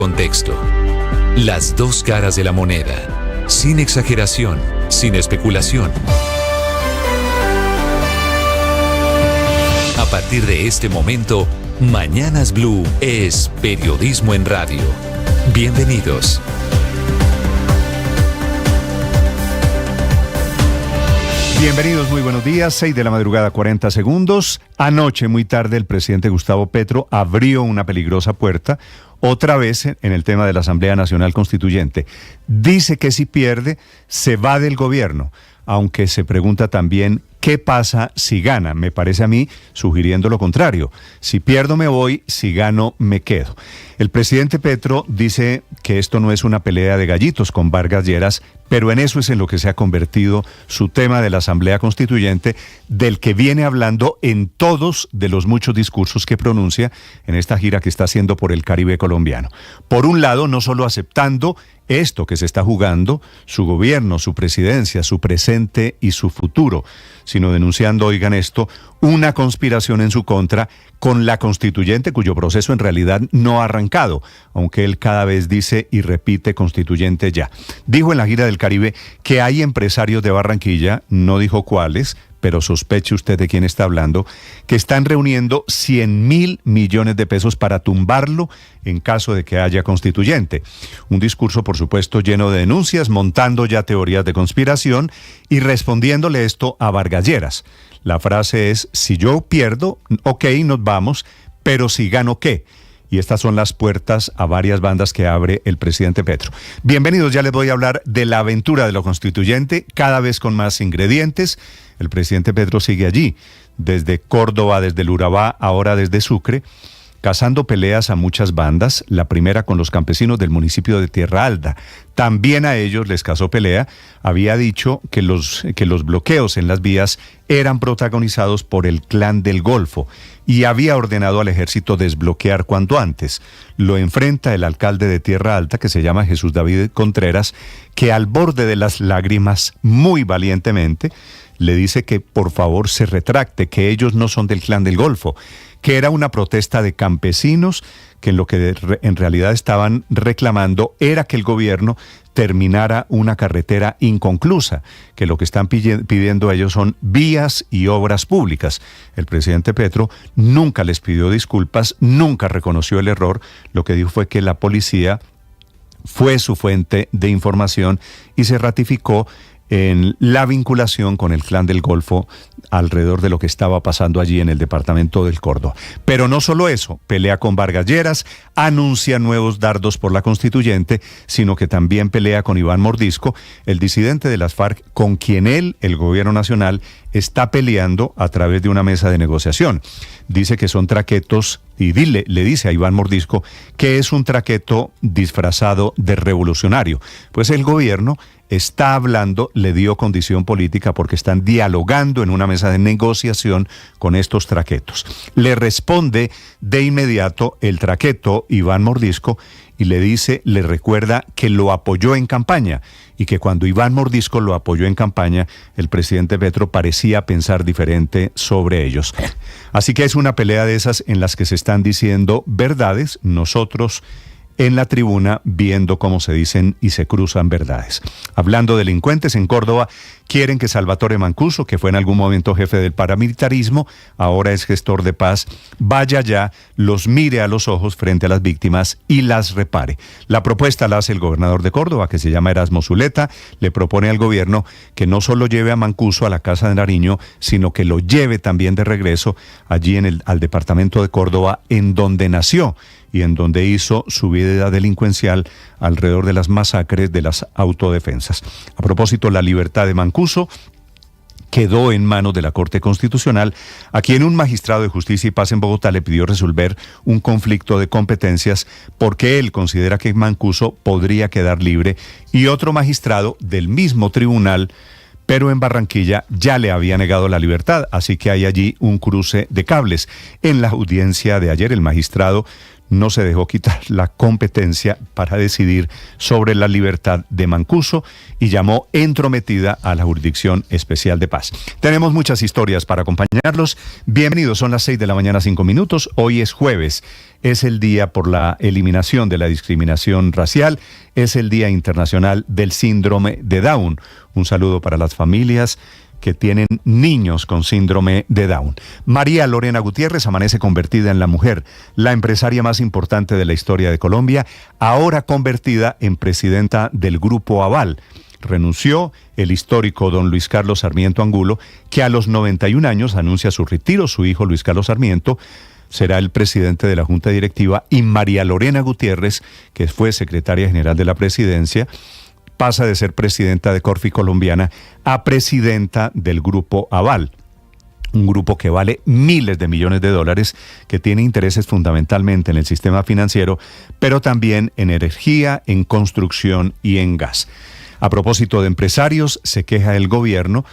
Contexto. Las dos caras de la moneda. Sin exageración, sin especulación. A partir de este momento, Mañanas Blue es periodismo en radio. Bienvenidos. Bienvenidos, muy buenos días, 6 de la madrugada, 40 segundos. Anoche, muy tarde, el presidente Gustavo Petro abrió una peligrosa puerta, otra vez en el tema de la Asamblea Nacional Constituyente. Dice que si pierde, se va del gobierno, aunque se pregunta también qué pasa si gana. Me parece a mí sugiriendo lo contrario. Si pierdo me voy, si gano me quedo. El presidente Petro dice que esto no es una pelea de gallitos con Vargas Lleras, pero en eso es en lo que se ha convertido su tema de la Asamblea Constituyente, del que viene hablando en todos de los muchos discursos que pronuncia en esta gira que está haciendo por el Caribe colombiano. Por un lado, no solo aceptando esto que se está jugando, su gobierno, su presidencia, su presente y su futuro, sino denunciando, oigan esto, una conspiración en su contra con la constituyente, cuyo proceso en realidad no ha arrancado, aunque él cada vez dice y repite constituyente ya. Dijo en la gira del Caribe que hay empresarios de Barranquilla, no dijo cuáles, pero sospeche usted de quién está hablando, que están reuniendo 100.000 millones de pesos para tumbarlo en caso de que haya constituyente. Un discurso, por supuesto, lleno de denuncias, montando ya teorías de conspiración y respondiéndole esto a Vargas Lleras. La frase es, si yo pierdo, ok, nos vamos, pero si gano, ¿qué? Y estas son las puertas a varias bandas que abre el presidente Petro. Bienvenidos, ya les voy a hablar de la aventura de lo constituyente, cada vez con más ingredientes. El presidente Petro sigue allí, desde Córdoba, desde el Urabá, ahora desde Sucre, cazando peleas a muchas bandas, la primera con los campesinos del municipio de Tierra Alta. También a ellos les cazó pelea, había dicho que los bloqueos en las vías eran protagonizados por el Clan del Golfo y había ordenado al ejército desbloquear cuanto antes. Lo enfrenta el alcalde de Tierra Alta, que se llama Jesús David Contreras, que al borde de las lágrimas, muy valientemente, le dice que por favor se retracte, que ellos no son del Clan del Golfo, que era una protesta de campesinos que lo que en realidad estaban reclamando era que el gobierno terminara una carretera inconclusa, que lo que están pidiendo ellos son vías y obras públicas. El presidente Petro nunca les pidió disculpas, nunca reconoció el error, lo que dijo fue que la policía fue su fuente de información y se ratificó en la vinculación con el Clan del Golfo alrededor de lo que estaba pasando allí en el departamento del Córdoba. Pero no solo eso, pelea con Vargas Lleras, anuncia nuevos dardos por la constituyente, sino que también pelea con Iván Mordisco, el disidente de las FARC, con quien él, el gobierno nacional, está peleando a través de una mesa de negociación. Dice que son traquetos y le dice a Iván Mordisco que es un traqueto disfrazado de revolucionario. Pues el gobierno está hablando, le dio condición política porque están dialogando en una mesa de negociación con estos traquetos. Le responde de inmediato el traqueto Iván Mordisco y le recuerda que lo apoyó en campaña y que cuando Iván Mordisco lo apoyó en campaña, el presidente Petro parecía pensar diferente sobre ellos. Así que es una pelea de esas en las que se están diciendo verdades, nosotros en la tribuna viendo cómo se dicen y se cruzan verdades. Hablando de delincuentes, en Córdoba quieren que Salvatore Mancuso, que fue en algún momento jefe del paramilitarismo, ahora es gestor de paz, vaya allá, los mire a los ojos frente a las víctimas y las repare. La propuesta la hace el gobernador de Córdoba, que se llama Erasmo Zuleta, le propone al gobierno que no solo lleve a Mancuso a la Casa de Nariño, sino que lo lleve también de regreso allí al departamento de Córdoba, en donde nació y en donde hizo su vida delincuencial alrededor de las masacres de las autodefensas. A propósito, la libertad de Mancuso quedó en manos de la Corte Constitucional, a quien un magistrado de Justicia y Paz en Bogotá le pidió resolver un conflicto de competencias porque él considera que Mancuso podría quedar libre y otro magistrado del mismo tribunal, pero en Barranquilla, ya le había negado la libertad, así que hay allí un cruce de cables. En la audiencia de ayer, el magistrado no se dejó quitar la competencia para decidir sobre la libertad de Mancuso y llamó entrometida a la Jurisdicción Especial de Paz. Tenemos muchas historias para acompañarlos. Bienvenidos, son las 6 de la mañana, 5 minutos. Hoy es jueves. Es el día por la eliminación de la discriminación racial. Es el Día Internacional del Síndrome de Down. Un saludo para las familias que tienen niños con síndrome de Down. María Lorena Gutiérrez amanece convertida en la mujer, la empresaria más importante de la historia de Colombia, ahora convertida en presidenta del Grupo Aval. Renunció el histórico don Luis Carlos Sarmiento Angulo, que a los 91 años anuncia su retiro. Su hijo Luis Carlos Sarmiento será el presidente de la Junta Directiva, y María Lorena Gutiérrez, que fue secretaria general de la presidencia, pasa de ser presidenta de Corfi Colombiana a presidenta del Grupo Aval, un grupo que vale miles de millones de dólares, que tiene intereses fundamentalmente en el sistema financiero, pero también en energía, en construcción y en gas. A propósito de empresarios, se queja el gobierno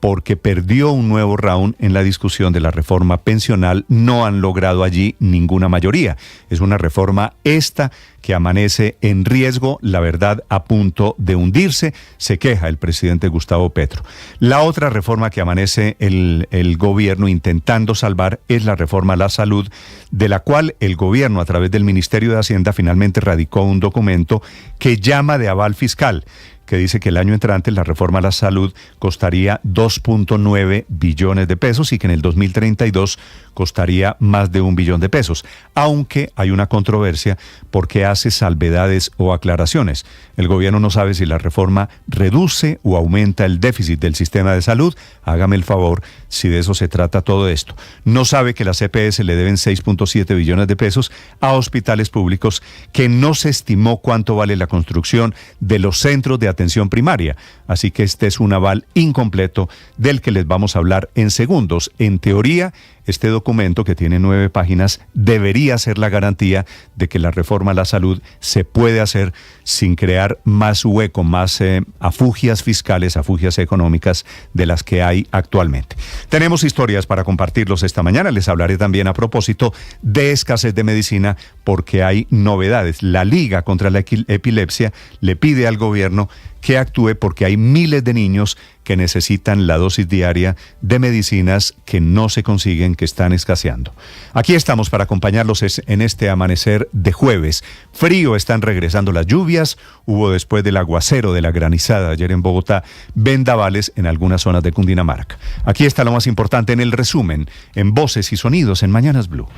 porque perdió un nuevo round en la discusión de la reforma pensional. No han logrado allí ninguna mayoría. Es una reforma esta que amanece en riesgo, la verdad a punto de hundirse, se queja el presidente Gustavo Petro. La otra reforma que amanece el gobierno intentando salvar es la reforma a la salud, de la cual el gobierno a través del Ministerio de Hacienda finalmente radicó un documento que llama de aval fiscal, que dice que el año entrante la reforma a la salud costaría 2.9 billones de pesos y que en el 2032 costaría más de 1 billón de pesos, aunque hay una controversia porque hace salvedades o aclaraciones. El gobierno no sabe si la reforma reduce o aumenta el déficit del sistema de salud. Hágame el favor, si de eso se trata todo esto. No sabe que las EPS le deben 6.7 billones de pesos a hospitales públicos, que no se estimó cuánto vale la construcción de los centros de atención primaria. Así que este es un aval incompleto del que les vamos a hablar en segundos. En teoría, este documento, que tiene 9 páginas, debería ser la garantía de que la reforma a la salud se puede hacer sin crear más hueco, más afugias fiscales, afugias económicas de las que hay actualmente. Tenemos historias para compartirlos esta mañana. Les hablaré también a propósito de escasez de medicina, porque hay novedades. La Liga contra la Epilepsia le pide al gobierno que actúe porque hay miles de niños que necesitan la dosis diaria de medicinas que no se consiguen, que están escaseando. Aquí estamos para acompañarlos en este amanecer de jueves. Frío, están regresando las lluvias. Hubo, después del aguacero, de la granizada ayer en Bogotá, vendavales en algunas zonas de Cundinamarca. Aquí está lo más importante en el resumen, en Voces y Sonidos en Mañanas Blue.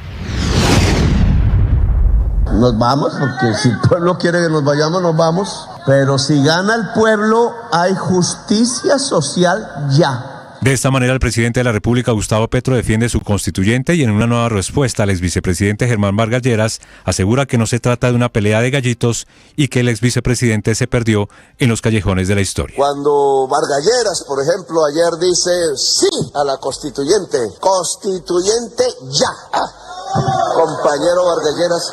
Nos vamos, porque si el pueblo quiere que nos vayamos, nos vamos. Pero si gana el pueblo, hay justicia social ya. De esta manera, el presidente de la República, Gustavo Petro, defiende su constituyente y en una nueva respuesta al exvicepresidente Germán Vargas Lleras asegura que no se trata de una pelea de gallitos y que el exvicepresidente se perdió en los callejones de la historia. Cuando Vargas Lleras, por ejemplo, ayer dice sí a la constituyente, constituyente ya. Compañero Vargas Lleras.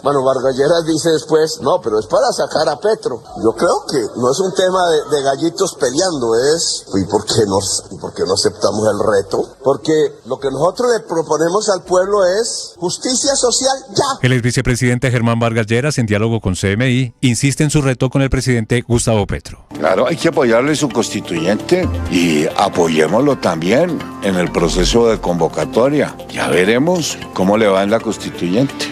Bueno, Vargas Lleras dice después, no, pero es para sacar a Petro. Yo creo que no es un tema de gallitos peleando, es ¿y por qué no aceptamos el reto? Porque lo que nosotros le proponemos al pueblo es justicia social ya. El exvicepresidente Germán Vargas Lleras, en diálogo con CMI, insiste en su reto con el presidente Gustavo Petro. Claro, hay que apoyarle su constituyente y apoyémoslo también en el proceso de convocatoria. Ya veremos cómo le va en la constituyente.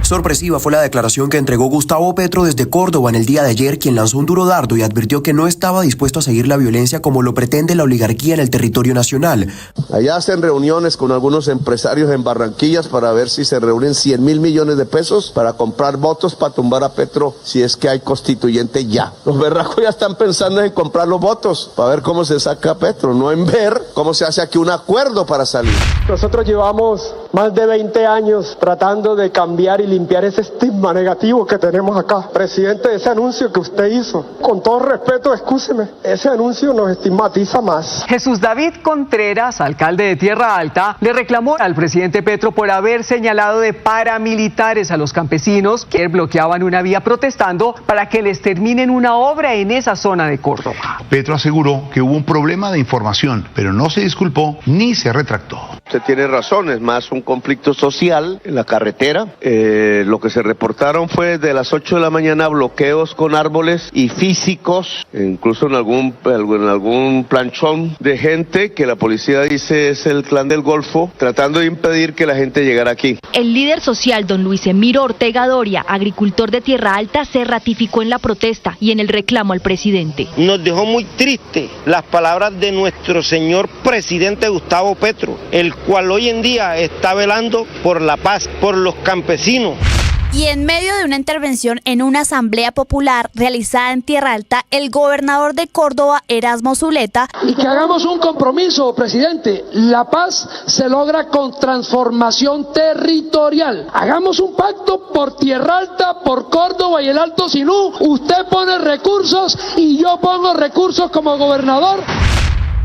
Sorpresiva fue la declaración que entregó Gustavo Petro desde Córdoba en el día de ayer, quien lanzó un duro dardo y advirtió que no estaba dispuesto a seguir la violencia como lo pretende la oligarquía en el territorio nacional. Allá hacen reuniones con algunos empresarios en Barranquillas para ver si se reúnen 100.000 millones de pesos para comprar votos para tumbar a Petro si es que hay constituyente ya. Los berracos ya están pensando en comprar los votos para ver cómo se saca a Petro, no en ver cómo se hace aquí un acuerdo para salir. Nosotros llevamos más de 20 años tratando de cambiar y limpiar ese estigma negativo que tenemos acá. Presidente, ese anuncio que usted hizo, con todo respeto, excúseme, ese anuncio nos estigmatiza más. Jesús David Contreras, alcalde de Tierra Alta, le reclamó al presidente Petro por haber señalado de paramilitares a los campesinos que bloqueaban una vía protestando para que les terminen una obra en esa zona de Córdoba. Petro aseguró que hubo un problema de información, pero no se disculpó ni se retractó. Usted tiene razón, es más un conflicto social en la carretera. Lo que se reportaron fue de las 8 de la mañana bloqueos con árboles y físicos, incluso en algún planchón de gente que la policía dice es el clan del Golfo, tratando de impedir que la gente llegara aquí. El líder social, don Luis Emiro Ortega Doria, agricultor de Tierra Alta, se ratificó en la protesta y en el reclamo al presidente. Nos dejó muy triste las palabras de nuestro señor presidente Gustavo Petro, el cual hoy en día está velando por la paz, por los campesinos. Y en medio de una intervención en una asamblea popular realizada en Tierra Alta, el gobernador de Córdoba, Erasmo Zuleta, y que hagamos un compromiso, presidente. La paz se logra con transformación territorial. Hagamos un pacto por Tierra Alta, por Córdoba y el Alto Sinú. Usted pone recursos y yo pongo recursos como gobernador.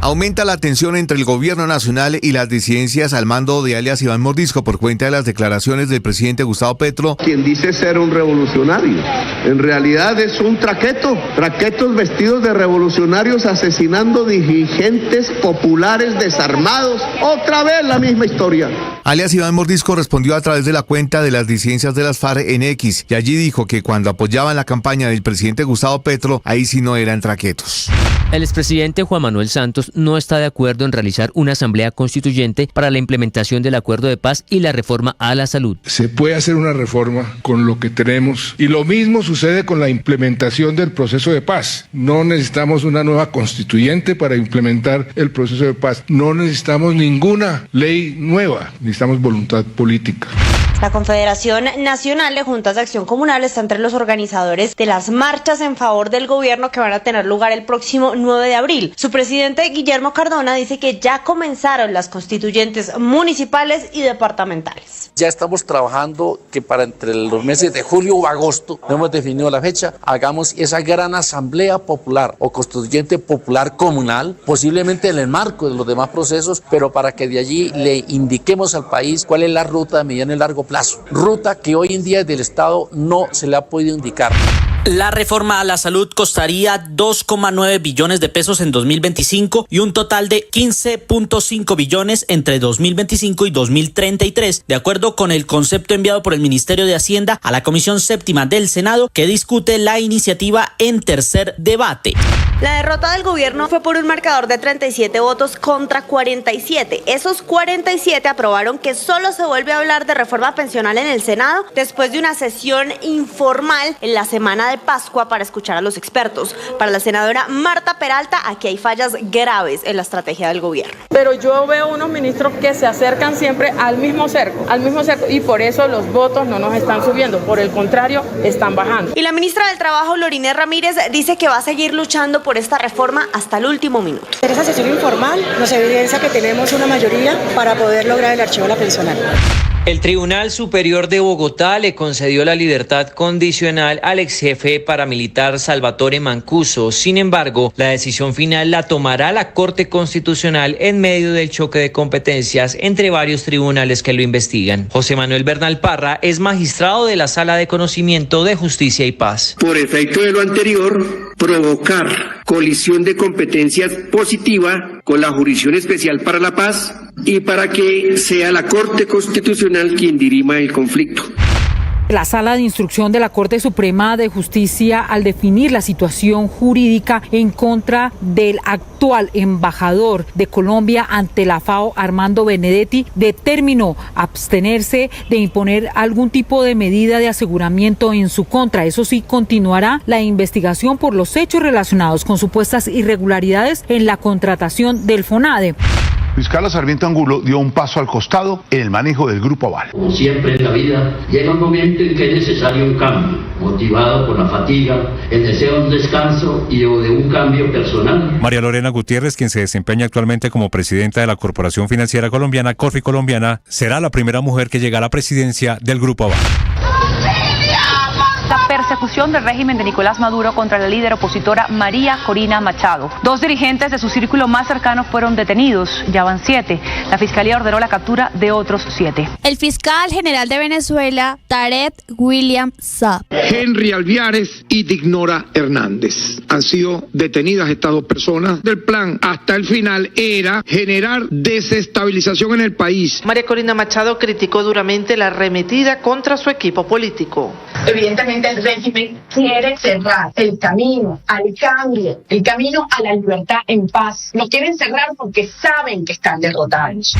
Aumenta la tensión entre el gobierno nacional y las disidencias al mando de alias Iván Mordisco por cuenta de las declaraciones del presidente Gustavo Petro. Quien dice ser un revolucionario, en realidad es un traquetos vestidos de revolucionarios asesinando dirigentes populares desarmados. Otra vez la misma historia. Alias Iván Mordisco respondió a través de la cuenta de las disidencias de las FARC en X y allí dijo que cuando apoyaban la campaña del presidente Gustavo Petro, ahí sí no eran traquetos. El expresidente Juan Manuel Santos no está de acuerdo en realizar una asamblea constituyente para la implementación del acuerdo de paz y la reforma a la salud. Se puede hacer una reforma con lo que tenemos y lo mismo sucede con la implementación del proceso de paz. No necesitamos una nueva constituyente para implementar el proceso de paz. No necesitamos ninguna ley nueva, necesitamos voluntad política. La Confederación Nacional de Juntas de Acción Comunal está entre los organizadores de las marchas en favor del gobierno que van a tener lugar el próximo 9 de abril. Su presidente, Guillermo Cardona, dice que ya comenzaron las constituyentes municipales y departamentales. Ya estamos trabajando que para entre los meses de julio o agosto, no hemos definido la fecha, hagamos esa gran asamblea popular o constituyente popular comunal, posiblemente en el marco de los demás procesos, pero para que de allí le indiquemos al país cuál es la ruta de mediano y largo plazo. Ruta que hoy en día del Estado no se le ha podido indicar. La reforma a la salud costaría 2,9 billones de pesos en 2025 y un total de 15.5 billones entre 2025 y 2033, de acuerdo con el concepto enviado por el Ministerio de Hacienda a la Comisión Séptima del Senado, que discute la iniciativa en tercer debate. La derrota del gobierno fue por un marcador de 37 votos contra 47. Esos 47 aprobaron que solo se vuelve a hablar de reforma pensional en el Senado después de una sesión informal en la semana de Pascua para escuchar a los expertos. Para la senadora Marta Peralta, aquí hay fallas graves en la estrategia del gobierno. Pero yo veo unos ministros que se acercan siempre al mismo cerco, y por eso los votos no nos están subiendo, por el contrario, están bajando. Y la ministra del Trabajo, Lorine Ramírez, dice que va a seguir luchando por esta reforma hasta el último minuto. En esa sesión informal nos evidencia que tenemos una mayoría para poder lograr el archivo de la pensional. El Tribunal Superior de Bogotá le concedió la libertad condicional al exjefe paramilitar Salvatore Mancuso. Sin embargo, la decisión final la tomará la Corte Constitucional en medio del choque de competencias entre varios tribunales que lo investigan. José Manuel Bernal Parra es magistrado de la Sala de Conocimiento de Justicia y Paz. Por efecto de lo anterior, provocar colisión de competencias positiva con la Jurisdicción Especial para la Paz y para que sea la Corte Constitucional quien dirima el conflicto. La Sala de Instrucción de la Corte Suprema de Justicia, al definir la situación jurídica en contra del actual embajador de Colombia ante la FAO, Armando Benedetti, determinó abstenerse de imponer algún tipo de medida de aseguramiento en su contra. Eso sí, continuará la investigación por los hechos relacionados con supuestas irregularidades en la contratación del FONADE. Luis Carlos Sarmiento Angulo dio un paso al costado en el manejo del Grupo Aval. Como siempre en la vida, llega un momento en que es necesario un cambio, motivado por la fatiga, el deseo de un descanso y de un cambio personal. María Lorena Gutiérrez, quien se desempeña actualmente como presidenta de la Corporación Financiera Colombiana, Corfi Colombiana, será la primera mujer que llega a la presidencia del Grupo Aval. La persecución persecución del régimen de Nicolás Maduro contra la líder opositora María Corina Machado. 2 dirigentes de su círculo más cercano fueron detenidos, ya van 7. La Fiscalía ordenó la captura de otros 7. El fiscal general de Venezuela, Tarek William Saab, Henry Alviares y Dignora Hernández. Han sido detenidas estas 2 personas. Del plan hasta el final era generar desestabilización en el país. María Corina Machado criticó duramente la arremetida contra su equipo político. Evidentemente el régimen quiere cerrar el camino al cambio, el camino a la libertad en paz. Lo quieren cerrar porque saben que están derrotados.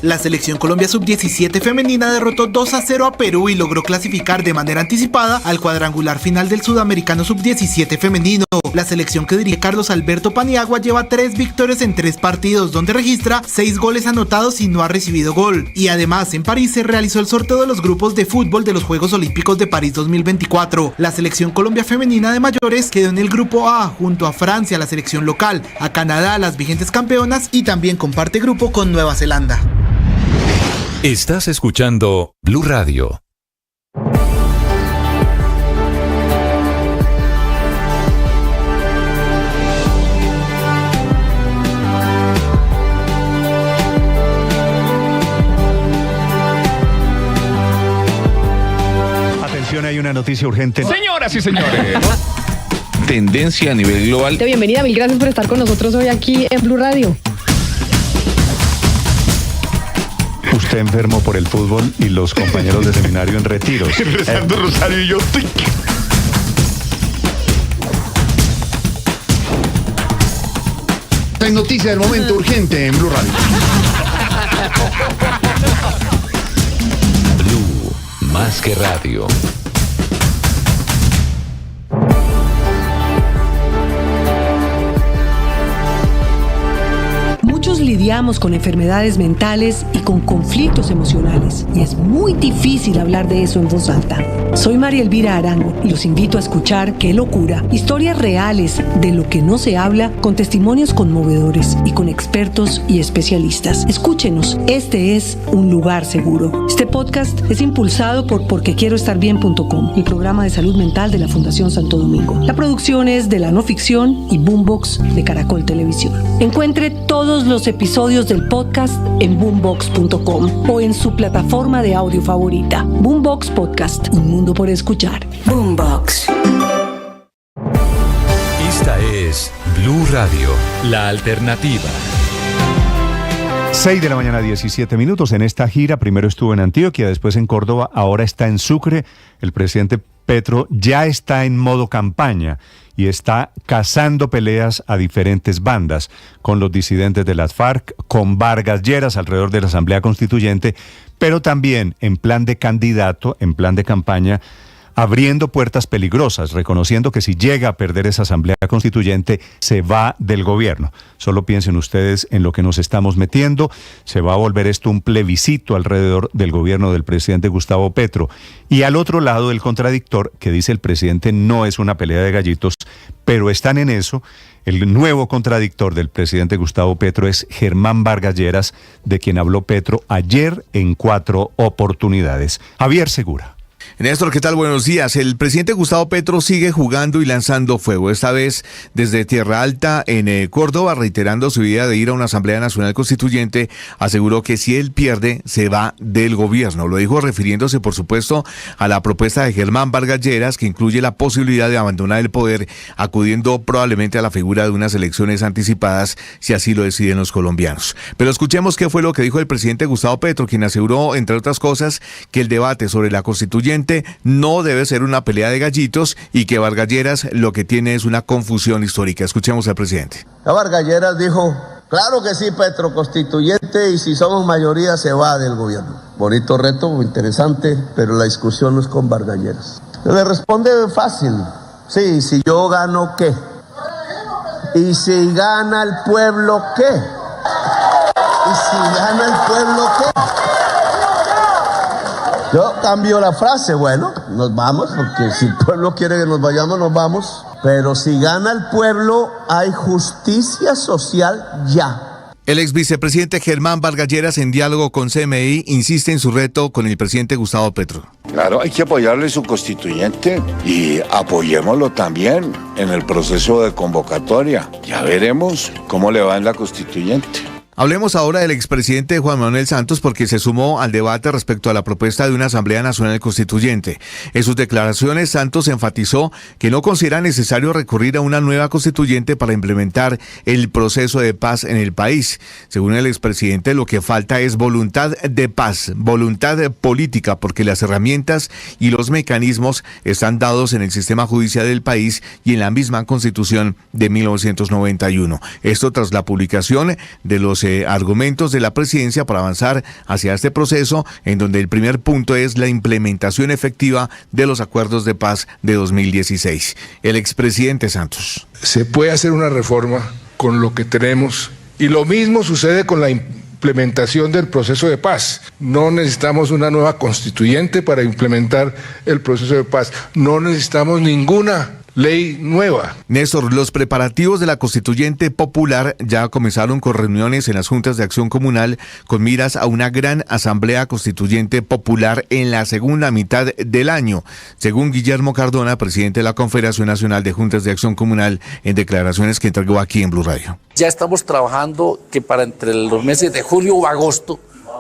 La selección Colombia Sub-17 femenina derrotó 2-0 a Perú y logró clasificar de manera anticipada al cuadrangular final del Sudamericano Sub-17 femenino. La selección que dirige Carlos Alberto Paniagua lleva 3 victorias en 3 partidos, donde registra 6 goles anotados y no ha recibido gol. Y además, en París se realizó el sorteo de los grupos de fútbol de los Juegos Olímpicos de París 2024. La selección Colombia femenina de mayores quedó en el grupo A, junto a Francia, la selección local, a Canadá, las vigentes campeonas, y también comparte grupo con Nueva Zelanda. Estás escuchando Blue Radio. Atención, hay una noticia urgente. Señoras y señores. Tendencia a nivel global. Bienvenida, mil gracias por estar con nosotros hoy aquí en Blue Radio. Usted enfermo por el fútbol y los compañeros de seminario en retiros. Rezando rosario y yo. Esta es noticia del momento urgente en Blue Radio. Blue, más que radio. Muchos lidiamos con enfermedades mentales y con conflictos emocionales, y es muy difícil hablar de eso en voz alta. Soy María Elvira Arango y los invito a escuchar Qué Locura, historias reales de lo que no se habla, con testimonios conmovedores y con expertos y especialistas. Escúchenos, este es un lugar seguro. Este podcast es impulsado por porquequieroestarbien.com, el programa de salud mental de la Fundación Santo Domingo. La producción es de La No Ficción y Boombox de Caracol Televisión. Encuentre todos los episodios del podcast en boombox.com o en su plataforma de audio favorita. Boombox Podcast, un mundo por escuchar. Boombox. Esta es Blue Radio, la alternativa. 6 de la mañana, 17 minutos. En esta gira, primero estuvo en Antioquia, después en Córdoba, ahora está en Sucre. El presidente Petro ya está en modo campaña y está cazando peleas a diferentes bandas, con los disidentes de las FARC, con Vargas Lleras alrededor de la Asamblea Constituyente, pero también en plan de candidato, en plan de campaña, abriendo puertas peligrosas, reconociendo que si llega a perder esa Asamblea Constituyente, se va del gobierno. Solo piensen ustedes en lo que nos estamos metiendo. Se va a volver esto un plebiscito alrededor del gobierno del presidente Gustavo Petro. Y al otro lado, el contradictor, que dice el presidente no es una pelea de gallitos, pero están en eso. El nuevo contradictor del presidente Gustavo Petro es Germán Vargas Lleras, de quien habló Petro ayer en 4 oportunidades. Javier Segura. Néstor, ¿qué tal? Buenos días. El presidente Gustavo Petro sigue jugando y lanzando fuego, esta vez desde Tierra Alta en Córdoba, reiterando su idea de ir a una Asamblea Nacional Constituyente. Aseguró que si él pierde, se va del gobierno. Lo dijo refiriéndose, por supuesto, a la propuesta de Germán Vargas Lleras, que incluye la posibilidad de abandonar el poder, acudiendo probablemente a la figura de unas elecciones anticipadas, si así lo deciden los colombianos. Pero escuchemos qué fue lo que dijo el presidente Gustavo Petro, quien aseguró, entre otras cosas, que el debate sobre la Constituyente no debe ser una pelea de gallitos y que Vargas Lleras lo que tiene es una confusión histórica. Escuchemos al presidente. Vargas Lleras dijo, claro que sí, Petro, constituyente, y si somos mayoría se va del gobierno. Bonito reto, interesante, pero la discusión no es con Vargas Lleras. Le responde fácil, sí, si yo gano, ¿qué? Y si gana el pueblo, ¿qué? Y si gana el pueblo, ¿qué? Yo cambio la frase, bueno, nos vamos, porque si el pueblo quiere que nos vayamos, nos vamos. Pero si gana el pueblo, hay justicia social ya. El ex vicepresidente Germán Vargas Lleras, en diálogo con CMI, insiste en su reto con el presidente Gustavo Petro. Claro, hay que apoyarle su constituyente y apoyémoslo también en el proceso de convocatoria. Ya veremos cómo le va en la constituyente. Hablemos ahora del expresidente Juan Manuel Santos porque se sumó al debate respecto a la propuesta de una Asamblea Nacional Constituyente. En sus declaraciones, Santos enfatizó que no considera necesario recurrir a una nueva constituyente para implementar el proceso de paz en el país. Según el expresidente, lo que falta es voluntad de paz, voluntad política, porque las herramientas y los mecanismos están dados en el sistema judicial del país y en la misma Constitución de 1991. Esto tras la publicación de los argumentos de la presidencia para avanzar hacia este proceso, en donde el primer punto es la implementación efectiva de los acuerdos de paz de 2016. El expresidente Santos. Se puede hacer una reforma con lo que tenemos y lo mismo sucede con la implementación del proceso de paz. No necesitamos una nueva constituyente para implementar el proceso de paz. No necesitamos ninguna ley nueva. Néstor, los preparativos de la Constituyente Popular ya comenzaron con reuniones en las juntas de acción comunal con miras a una gran Asamblea Constituyente Popular en la segunda mitad del año. Según Guillermo Cardona, presidente de la Confederación Nacional de Juntas de Acción Comunal, en declaraciones que entregó aquí en Blue Radio. Ya estamos trabajando que para entre los meses de julio o agosto,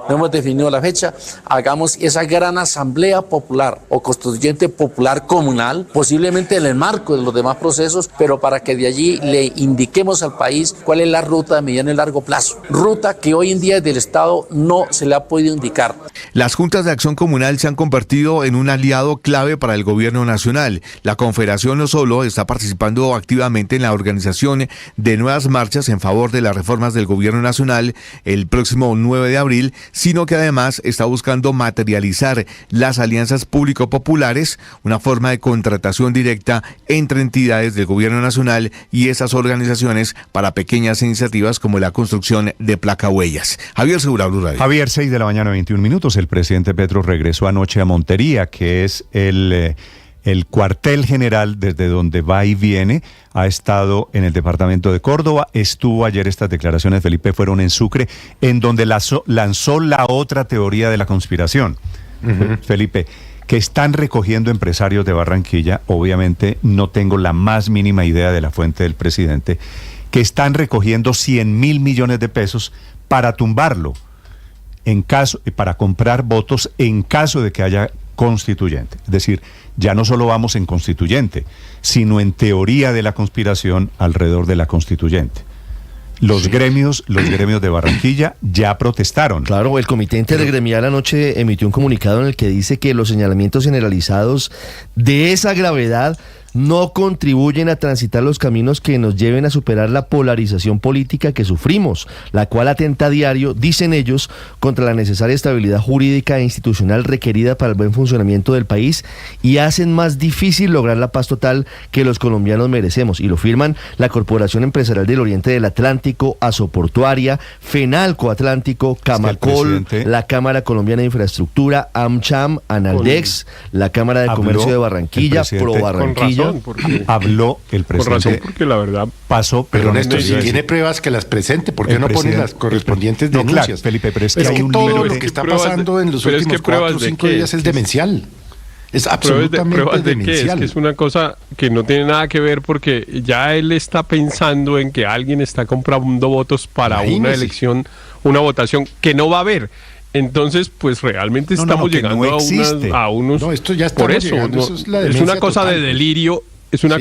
no hemos definido la fecha, hagamos esa gran asamblea popular o constituyente popular comunal, posiblemente en el marco de los demás procesos, pero para que de allí le indiquemos al país cuál es la ruta de mediano y largo plazo. Ruta que hoy en día desde el Estado no se le ha podido indicar. Las juntas de acción comunal se han convertido en un aliado clave para el gobierno nacional. La Confederación no solo está participando activamente en la organización de nuevas marchas en favor de las reformas del gobierno nacional el próximo 9 de abril, sino que además está buscando materializar las alianzas público-populares, una forma de contratación directa entre entidades del gobierno nacional y esas organizaciones para pequeñas iniciativas como la construcción de placahuellas. Javier Segura, Blue Radio. Javier, 6 de la mañana, 21 minutos. El presidente Petro regresó anoche a Montería, que es el cuartel general desde donde va y viene. Ha estado en el departamento de Córdoba, estuvo ayer, estas declaraciones, Felipe, fueron en Sucre, en donde lanzó la otra teoría de la conspiración. Felipe, que están recogiendo empresarios de Barranquilla, obviamente no tengo la más mínima idea de la fuente del presidente, que están recogiendo 100.000 millones de pesos para tumbarlo, para comprar votos en caso de que haya constituyente. Es decir, ya no solo vamos en constituyente, sino en teoría de la conspiración alrededor de la constituyente. Los gremios de Barranquilla ya protestaron. Claro, el comité intergremial anoche emitió un comunicado en el que dice que los señalamientos generalizados de esa gravedad no contribuyen a transitar los caminos que nos lleven a superar la polarización política que sufrimos, la cual atenta a diario, dicen ellos, contra la necesaria estabilidad jurídica e institucional requerida para el buen funcionamiento del país y hacen más difícil lograr la paz total que los colombianos merecemos. Y lo firman la Corporación Empresarial del Oriente del Atlántico, Asoportuaria, Fenalco Atlántico, Camacol, la Cámara Colombiana de Infraestructura, AmCham, Analdex, la Cámara de Comercio de Barranquilla, Pro Barranquilla. Habló el presidente. Con razón, porque la verdad pasó, pero Néstor, si tiene pruebas que las presente, ¿por qué no pone las correspondientes denuncias? Claro, Felipe, pero es que todo lo que está pasando en los últimos 4 o 5 días es demencial. Es absolutamente demencial. Es que es una cosa que no tiene nada que ver, porque ya él está pensando en que alguien está comprando votos para una elección, una votación que no va a haber. Entonces, pues realmente estamos llegando a unos... No, esto ya está por eso, es una cosa total, de delirio,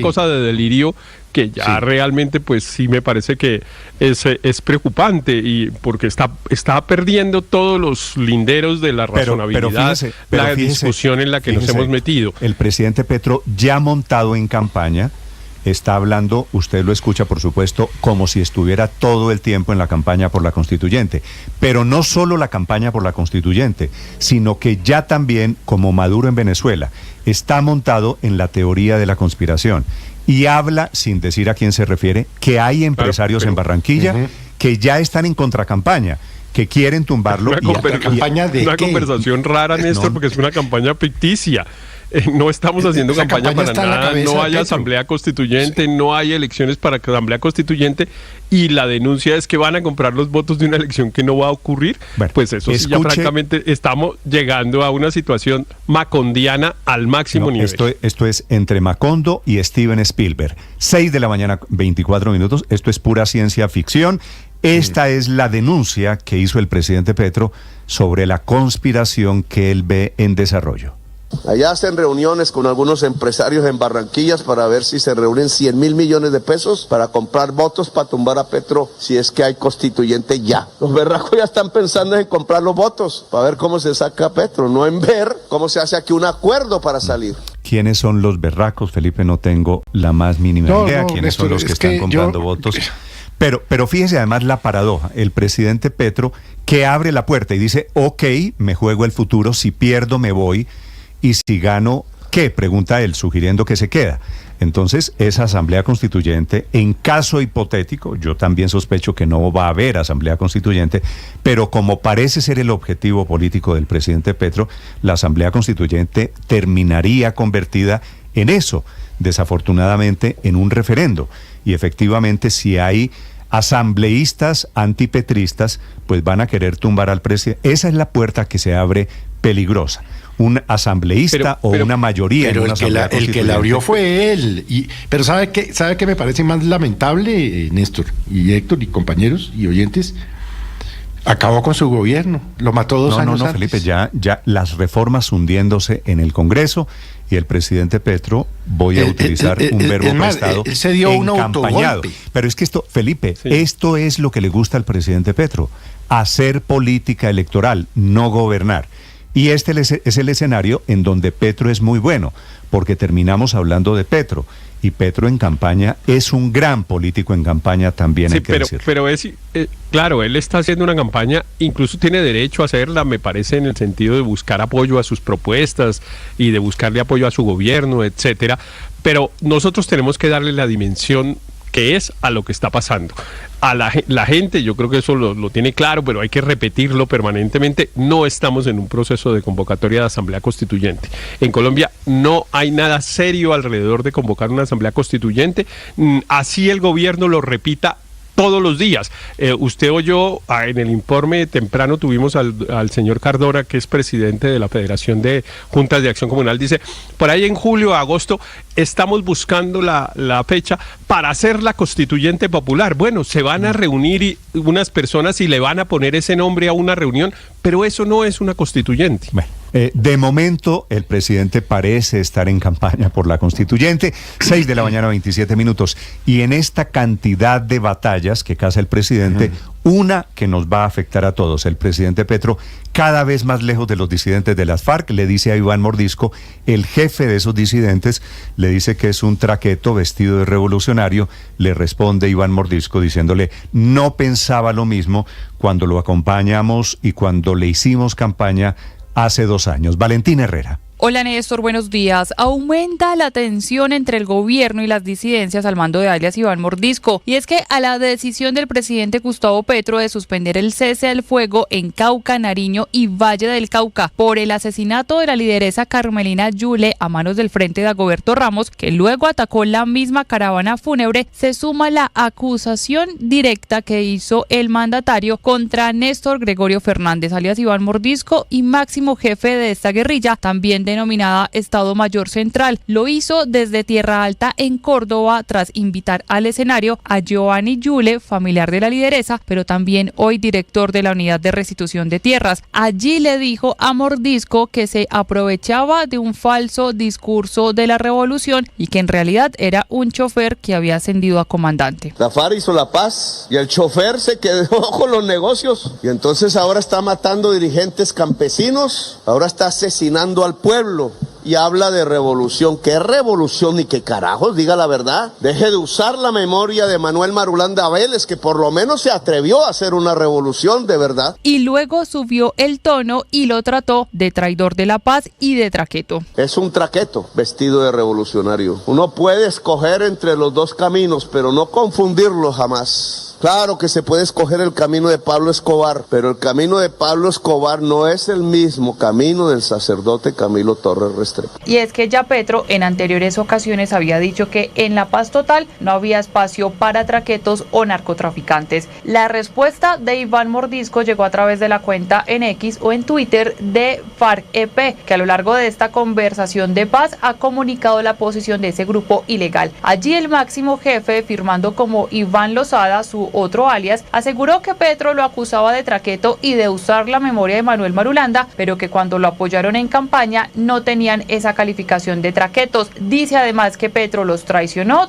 cosa de delirio que ya realmente, pues sí me parece que es preocupante, y porque está perdiendo todos los linderos de la razonabilidad, la discusión en la que nos hemos metido. El presidente Petro, ya montado en campaña, está hablando, usted lo escucha por supuesto, como si estuviera todo el tiempo en la campaña por la constituyente, pero no solo la campaña por la constituyente, sino que ya también, como Maduro en Venezuela, está montado en la teoría de la conspiración y habla, sin decir a quién se refiere, que hay empresarios en Barranquilla que ya están en contracampaña, que quieren tumbarlo. ¿Campaña de qué? Una conversación rara, Néstor, porque es una campaña ficticia. no estamos haciendo campaña para nada, no hay asamblea constituyente, no hay elecciones para asamblea constituyente, y la denuncia es que van a comprar los votos de una elección que no va a ocurrir. Bueno, pues eso sí, ya francamente estamos llegando a una situación macondiana al máximo nivel. Esto es entre Macondo y Steven Spielberg. 6 de la mañana, 24 minutos. Esto es pura ciencia ficción. Esta es la denuncia que hizo el presidente Petro sobre la conspiración que él ve en desarrollo. Allá hacen reuniones con algunos empresarios en Barranquillas para ver si se reúnen 100.000 millones de pesos para comprar votos para tumbar a Petro si es que hay constituyente ya. Los berracos ya están pensando en comprar los votos para ver cómo se saca a Petro, no en ver cómo se hace aquí un acuerdo para salir. ¿Quiénes son los berracos, Felipe? No tengo la más mínima idea. ¿Quiénes son los que están comprando votos? Pero fíjese además la paradoja. El presidente Petro que abre la puerta y dice, ok, me juego el futuro, si pierdo me voy. Y si gano, ¿qué? Pregunta él, sugiriendo que se queda. Entonces, esa asamblea constituyente, en caso hipotético, yo también sospecho que no va a haber asamblea constituyente, pero como parece ser el objetivo político del presidente Petro, la asamblea constituyente terminaría convertida en eso, desafortunadamente, en un referendo. Y efectivamente, si hay asambleístas antipetristas, pues van a querer tumbar al presidente. Esa es la puerta que se abre peligrosa. Un asambleísta o una mayoría en una asamblea constituyente. El que la abrió fue él. Pero ¿sabe qué me parece más lamentable, Néstor y Héctor y compañeros y oyentes? Acabó con su gobierno, lo mató 2 años antes. Felipe, ya las reformas hundiéndose en el Congreso y el presidente Petro, voy a utilizar un verbo prestado, él se dio un autogolpe. Pero es que esto, Felipe, esto es lo que le gusta al presidente Petro, hacer política electoral, no gobernar. Y este es el escenario en donde Petro es muy bueno, porque terminamos hablando de Petro. Y Petro en campaña es un gran político en campaña también, hay que decirlo. Pero es claro, él está haciendo una campaña, incluso tiene derecho a hacerla, me parece, en el sentido de buscar apoyo a sus propuestas y de buscarle apoyo a su gobierno, etcétera. Pero nosotros tenemos que darle la dimensión que es a lo que está pasando. A la gente, yo creo que eso lo tiene claro, pero hay que repetirlo permanentemente. No estamos en un proceso de convocatoria de asamblea constituyente. En Colombia no hay nada serio alrededor de convocar una asamblea constituyente. Así el gobierno lo repita todos los días. Usted oyó en el informe temprano, tuvimos al señor Cardona, que es presidente de la Federación de Juntas de Acción Comunal, dice, por ahí en julio, agosto, estamos buscando la fecha para hacer la constituyente popular. Bueno, se van a reunir unas personas y le van a poner ese nombre a una reunión, pero eso no es una constituyente. Bueno. De momento, el presidente parece estar en campaña por la constituyente. 6 de la mañana, 27 minutos. Y en esta cantidad de batallas que caza el presidente, una que nos va a afectar a todos. El presidente Petro, cada vez más lejos de los disidentes de las FARC, le dice a Iván Mordisco, el jefe de esos disidentes, le dice que es un traqueto vestido de revolucionario. Le responde Iván Mordisco diciéndole, no pensaba lo mismo cuando lo acompañamos y cuando le hicimos campaña hace 2 años. Valentina Herrera. Hola Néstor, buenos días. Aumenta la tensión entre el gobierno y las disidencias al mando de alias Iván Mordisco. Y es que a la decisión del presidente Gustavo Petro de suspender el cese al fuego en Cauca, Nariño y Valle del Cauca por el asesinato de la lideresa Carmelina Yule a manos del Frente de Dagoberto Ramos, que luego atacó la misma caravana fúnebre, se suma la acusación directa que hizo el mandatario contra Néstor Gregorio Fernández, alias Iván Mordisco, y máximo jefe de esta guerrilla, también denominada Estado Mayor Central. Lo hizo desde Tierra Alta en Córdoba tras invitar al escenario a Giovanni Yule, familiar de la lideresa, pero también hoy director de la Unidad de Restitución de Tierras. Allí le dijo a Mordisco que se aprovechaba de un falso discurso de la revolución y que en realidad era un chofer que había ascendido a comandante. La FARC hizo la paz y el chofer se quedó con los negocios y entonces ahora está matando dirigentes campesinos, ahora está asesinando al pueblo y habla de revolución. ¿Qué revolución y qué carajos? Diga la verdad. Deje de usar la memoria de Manuel Marulanda Vélez, que por lo menos se atrevió a hacer una revolución de verdad. Y luego subió el tono y lo trató de traidor de la paz y de traqueto. Es un traqueto vestido de revolucionario. Uno puede escoger entre los dos caminos, pero no confundirlos jamás. Claro que se puede escoger el camino de Pablo Escobar, pero el camino de Pablo Escobar no es el mismo camino del sacerdote Camilo Torres Restrepo. Y es que ya Petro en anteriores ocasiones había dicho que en la paz total no había espacio para traquetos o narcotraficantes. La respuesta de Iván Mordisco llegó a través de la cuenta en X o en Twitter de FARC-EP, que a lo largo de esta conversación de paz ha comunicado la posición de ese grupo ilegal. Allí el máximo jefe, firmando como Iván Lozada, su otro alias, aseguró que Petro lo acusaba de traqueto y de usar la memoria de Manuel Marulanda, pero que cuando lo apoyaron en campaña no tenían esa calificación de traquetos. Dice además que Petro los traicionó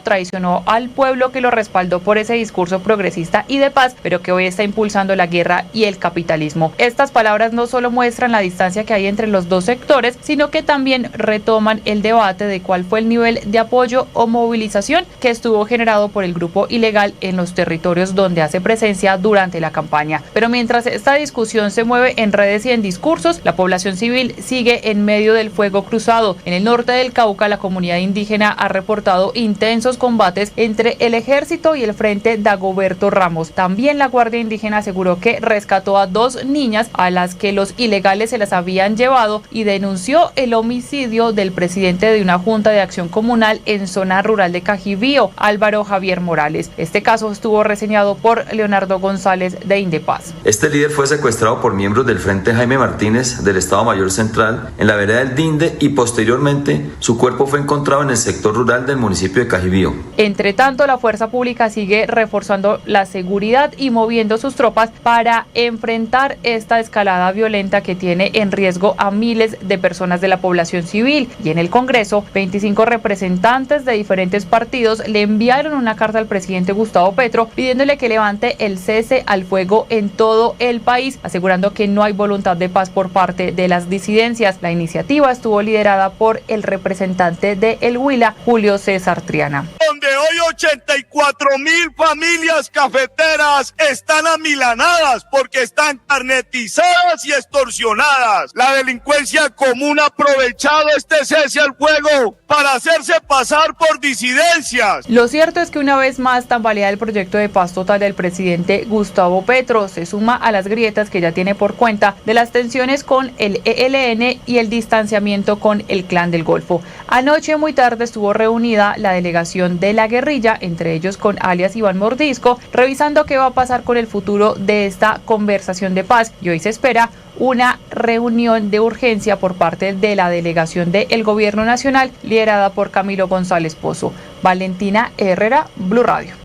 al pueblo que lo respaldó por ese discurso progresista y de paz, pero que hoy está impulsando la guerra y el capitalismo. Estas palabras no solo muestran la distancia que hay entre los dos sectores, sino que también retoman el debate de cuál fue el nivel de apoyo o movilización que estuvo generado por el grupo ilegal en los territorios donde hace presencia durante la campaña. Pero mientras esta discusión se mueve en redes y en discursos, la población civil sigue en medio del fuego cruzado. En el norte del Cauca, la comunidad indígena ha reportado intensos combates entre el ejército y el frente Dagoberto Ramos. También la Guardia Indígena aseguró que rescató a 2 niñas a las que los ilegales se las habían llevado y denunció el homicidio del presidente de una junta de acción comunal en zona rural de Cajibío, Álvaro Javier Morales. Este caso estuvo reseñado por Leonardo González de Indepaz. Este líder fue secuestrado por miembros del Frente Jaime Martínez del Estado Mayor Central en la vereda del Dinde y posteriormente su cuerpo fue encontrado en el sector rural del municipio de Cajibío. Entre tanto, la fuerza pública sigue reforzando la seguridad y moviendo sus tropas para enfrentar esta escalada violenta que tiene en riesgo a miles de personas de la población civil. Y en el Congreso, 25 representantes de diferentes partidos le enviaron una carta al presidente Gustavo Petro pidiéndole que levante el cese al fuego en todo el país, asegurando que no hay voluntad de paz por parte de las disidencias. La iniciativa estuvo liderada por el representante de El Huila, Julio César Triana. Donde hoy 84,000 familias cafeteras están amilanadas porque están carnetizadas y extorsionadas. La delincuencia común ha aprovechado este cese al fuego para hacerse pasar por disidencias. Lo cierto es que una vez más tambalea el proyecto de paz total del presidente Gustavo Petro. Se suma a las grietas que ya tiene por cuenta de las tensiones con el ELN y el distanciamiento con el Clan del Golfo. Anoche muy tarde estuvo reunida la delegación de la guerrilla, entre ellos con alias Iván Mordisco, revisando qué va a pasar con el futuro de esta conversación de paz, y hoy se espera una reunión de urgencia por parte de la delegación del Gobierno Nacional liderada por Camilo González Pozo. Valentina Herrera, Blue Radio.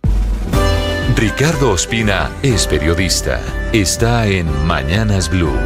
Ricardo Ospina es periodista. Está en Mañanas Blue.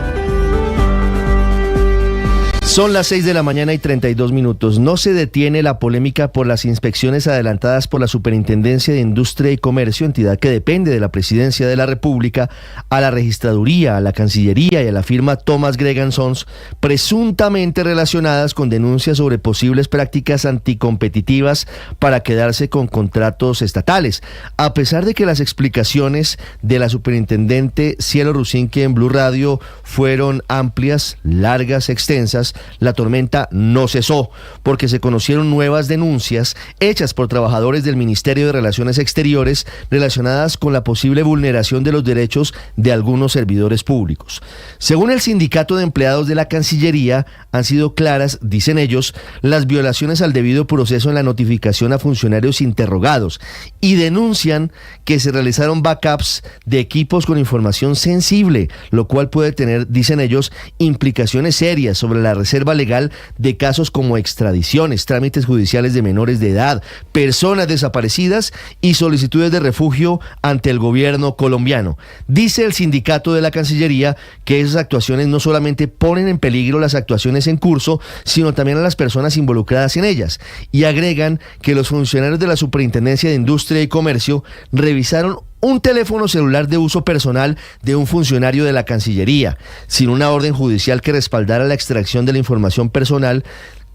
Son las 6 de la mañana y 32 minutos. No se detiene la polémica por las inspecciones adelantadas por la Superintendencia de Industria y Comercio, entidad que depende de la Presidencia de la República, a la Registraduría, a la Cancillería y a la firma Thomas Gregg & Sons, presuntamente relacionadas con denuncias sobre posibles prácticas anticompetitivas para quedarse con contratos estatales. A pesar de que las explicaciones de la superintendente Cielo Rusinque en Blue Radio fueron amplias, largas, extensas, la tormenta no cesó, porque se conocieron nuevas denuncias hechas por trabajadores del Ministerio de Relaciones Exteriores relacionadas con la posible vulneración de los derechos de algunos servidores públicos. Según el Sindicato de Empleados de la Cancillería, han sido claras, dicen ellos, las violaciones al debido proceso en la notificación a funcionarios interrogados, y denuncian que se realizaron backups de equipos con información sensible, lo cual puede tener, dicen ellos, implicaciones serias sobre la reserva legal de casos como extradiciones, trámites judiciales de menores de edad, personas desaparecidas y solicitudes de refugio ante el gobierno colombiano. Dice el sindicato de la Cancillería que esas actuaciones no solamente ponen en peligro las actuaciones en curso, sino también a las personas involucradas en ellas, y agregan que los funcionarios de la Superintendencia de Industria y Comercio revisaron un teléfono celular de uso personal de un funcionario de la Cancillería, sin una orden judicial que respaldara la extracción de la información personal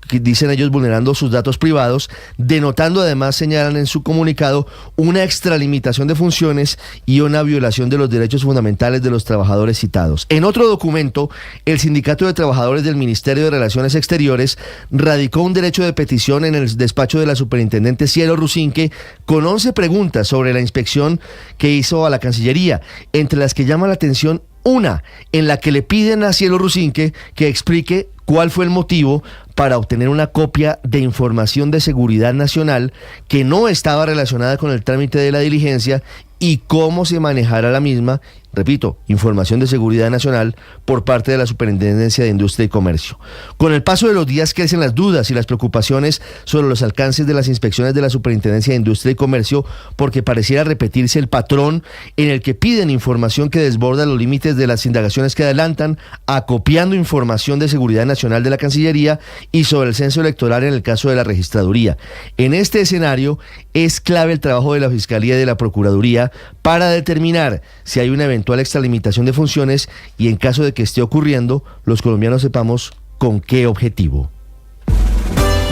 que dicen ellos vulnerando sus datos privados, denotando además, señalan en su comunicado, una extralimitación de funciones y una violación de los derechos fundamentales de los trabajadores citados. En otro documento, el Sindicato de Trabajadores del Ministerio de Relaciones Exteriores radicó un derecho de petición en el despacho de la superintendente Cielo Rusinque con 11 preguntas sobre la inspección que hizo a la Cancillería, entre las que llama la atención una, en la que le piden a Cielo Rusinque que explique cuál fue el motivo para obtener una copia de información de seguridad nacional que no estaba relacionada con el trámite de la diligencia y cómo se manejara la misma, repito, información de seguridad nacional por parte de la Superintendencia de Industria y Comercio. Con el paso de los días crecen las dudas y las preocupaciones sobre los alcances de las inspecciones de la Superintendencia de Industria y Comercio, porque pareciera repetirse el patrón en el que piden información que desborda los límites de las indagaciones que adelantan, acopiando información de seguridad nacional de la Cancillería y sobre el censo electoral en el caso de la Registraduría. En este escenario es clave el trabajo de la Fiscalía y de la Procuraduría para determinar si hay una eventual extralimitación de funciones y en caso de que esté ocurriendo, los colombianos sepamos con qué objetivo.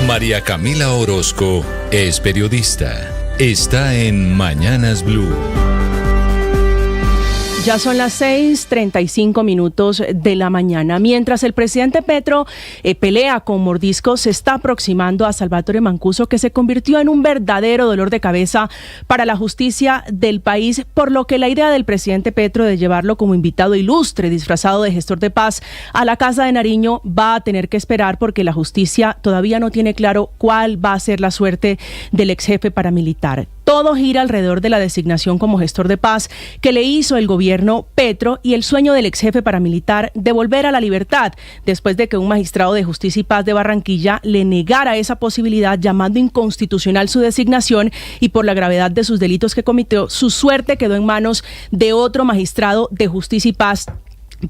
María Camila Orozco es periodista. Está en Mañanas Blue. Ya son las 6:35 de la mañana. Mientras el presidente Petro pelea con mordiscos, se está aproximando a Salvatore Mancuso, que se convirtió en un verdadero dolor de cabeza para la justicia del país, por lo que la idea del presidente Petro de llevarlo como invitado ilustre, disfrazado de gestor de paz, a la Casa de Nariño va a tener que esperar, porque la justicia todavía no tiene claro cuál va a ser la suerte del ex jefe paramilitar. Todo gira alrededor de la designación como gestor de paz que le hizo el gobierno Petro y el sueño del ex jefe paramilitar de volver a la libertad, después de que un magistrado de Justicia y Paz de Barranquilla le negara esa posibilidad, llamando inconstitucional su designación, y por la gravedad de sus delitos que cometió, su suerte quedó en manos de otro magistrado de Justicia y Paz,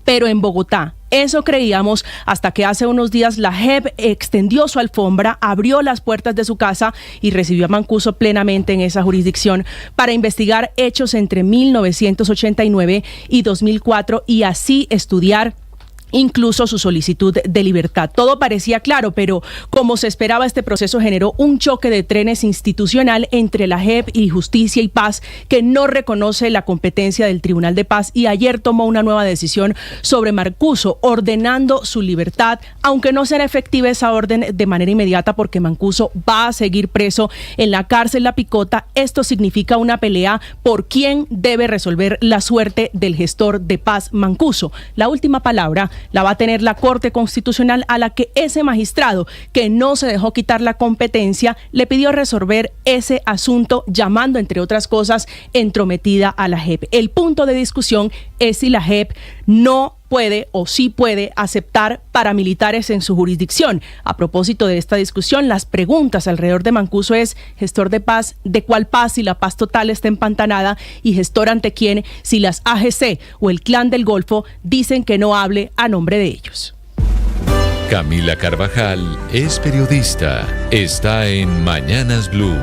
pero en Bogotá. Eso creíamos, hasta que hace unos días la JEP extendió su alfombra, abrió las puertas de su casa y recibió a Mancuso plenamente en esa jurisdicción para investigar hechos entre 1989 y 2004 y así estudiar incluso su solicitud de libertad. Todo parecía claro, pero como se esperaba, este proceso generó un choque de trenes institucional entre la JEP y Justicia y Paz, que no reconoce la competencia del Tribunal de Paz, y ayer tomó una nueva decisión sobre Mancuso, ordenando su libertad, aunque no será efectiva esa orden de manera inmediata, porque Mancuso va a seguir preso en la cárcel La Picota. Esto significa una pelea por quién debe resolver la suerte del gestor de paz Mancuso. La última palabra la va a tener la Corte Constitucional, a la que ese magistrado, que no se dejó quitar la competencia, le pidió resolver ese asunto, llamando, entre otras cosas, entrometida a la JEP. El punto de discusión es si la JEP no puede o sí puede aceptar paramilitares en su jurisdicción. A propósito de esta discusión, las preguntas alrededor de Mancuso es: gestor de paz, ¿de cuál paz si la paz total está empantanada? Y gestor ante quién si las AGC o el Clan del Golfo dicen que no hable a nombre de ellos. Camila Carvajal es periodista. Está en Mañanas Blue.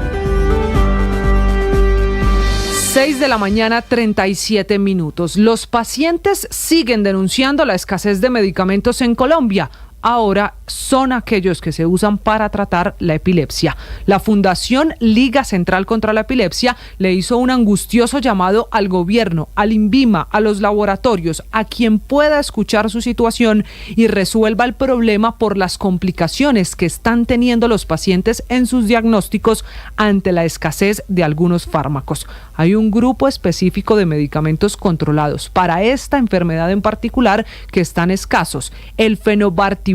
6:37 a.m. Los pacientes siguen denunciando la escasez de medicamentos en Colombia. Ahora son aquellos que se usan para tratar la epilepsia. La Fundación Liga Central contra la Epilepsia le hizo un angustioso llamado al gobierno, al INVIMA, a los laboratorios, a quien pueda escuchar su situación y resuelva el problema por las complicaciones que están teniendo los pacientes en sus diagnósticos ante la escasez de algunos fármacos. Hay un grupo específico de medicamentos controlados para esta enfermedad en particular que están escasos: el fenobarbital,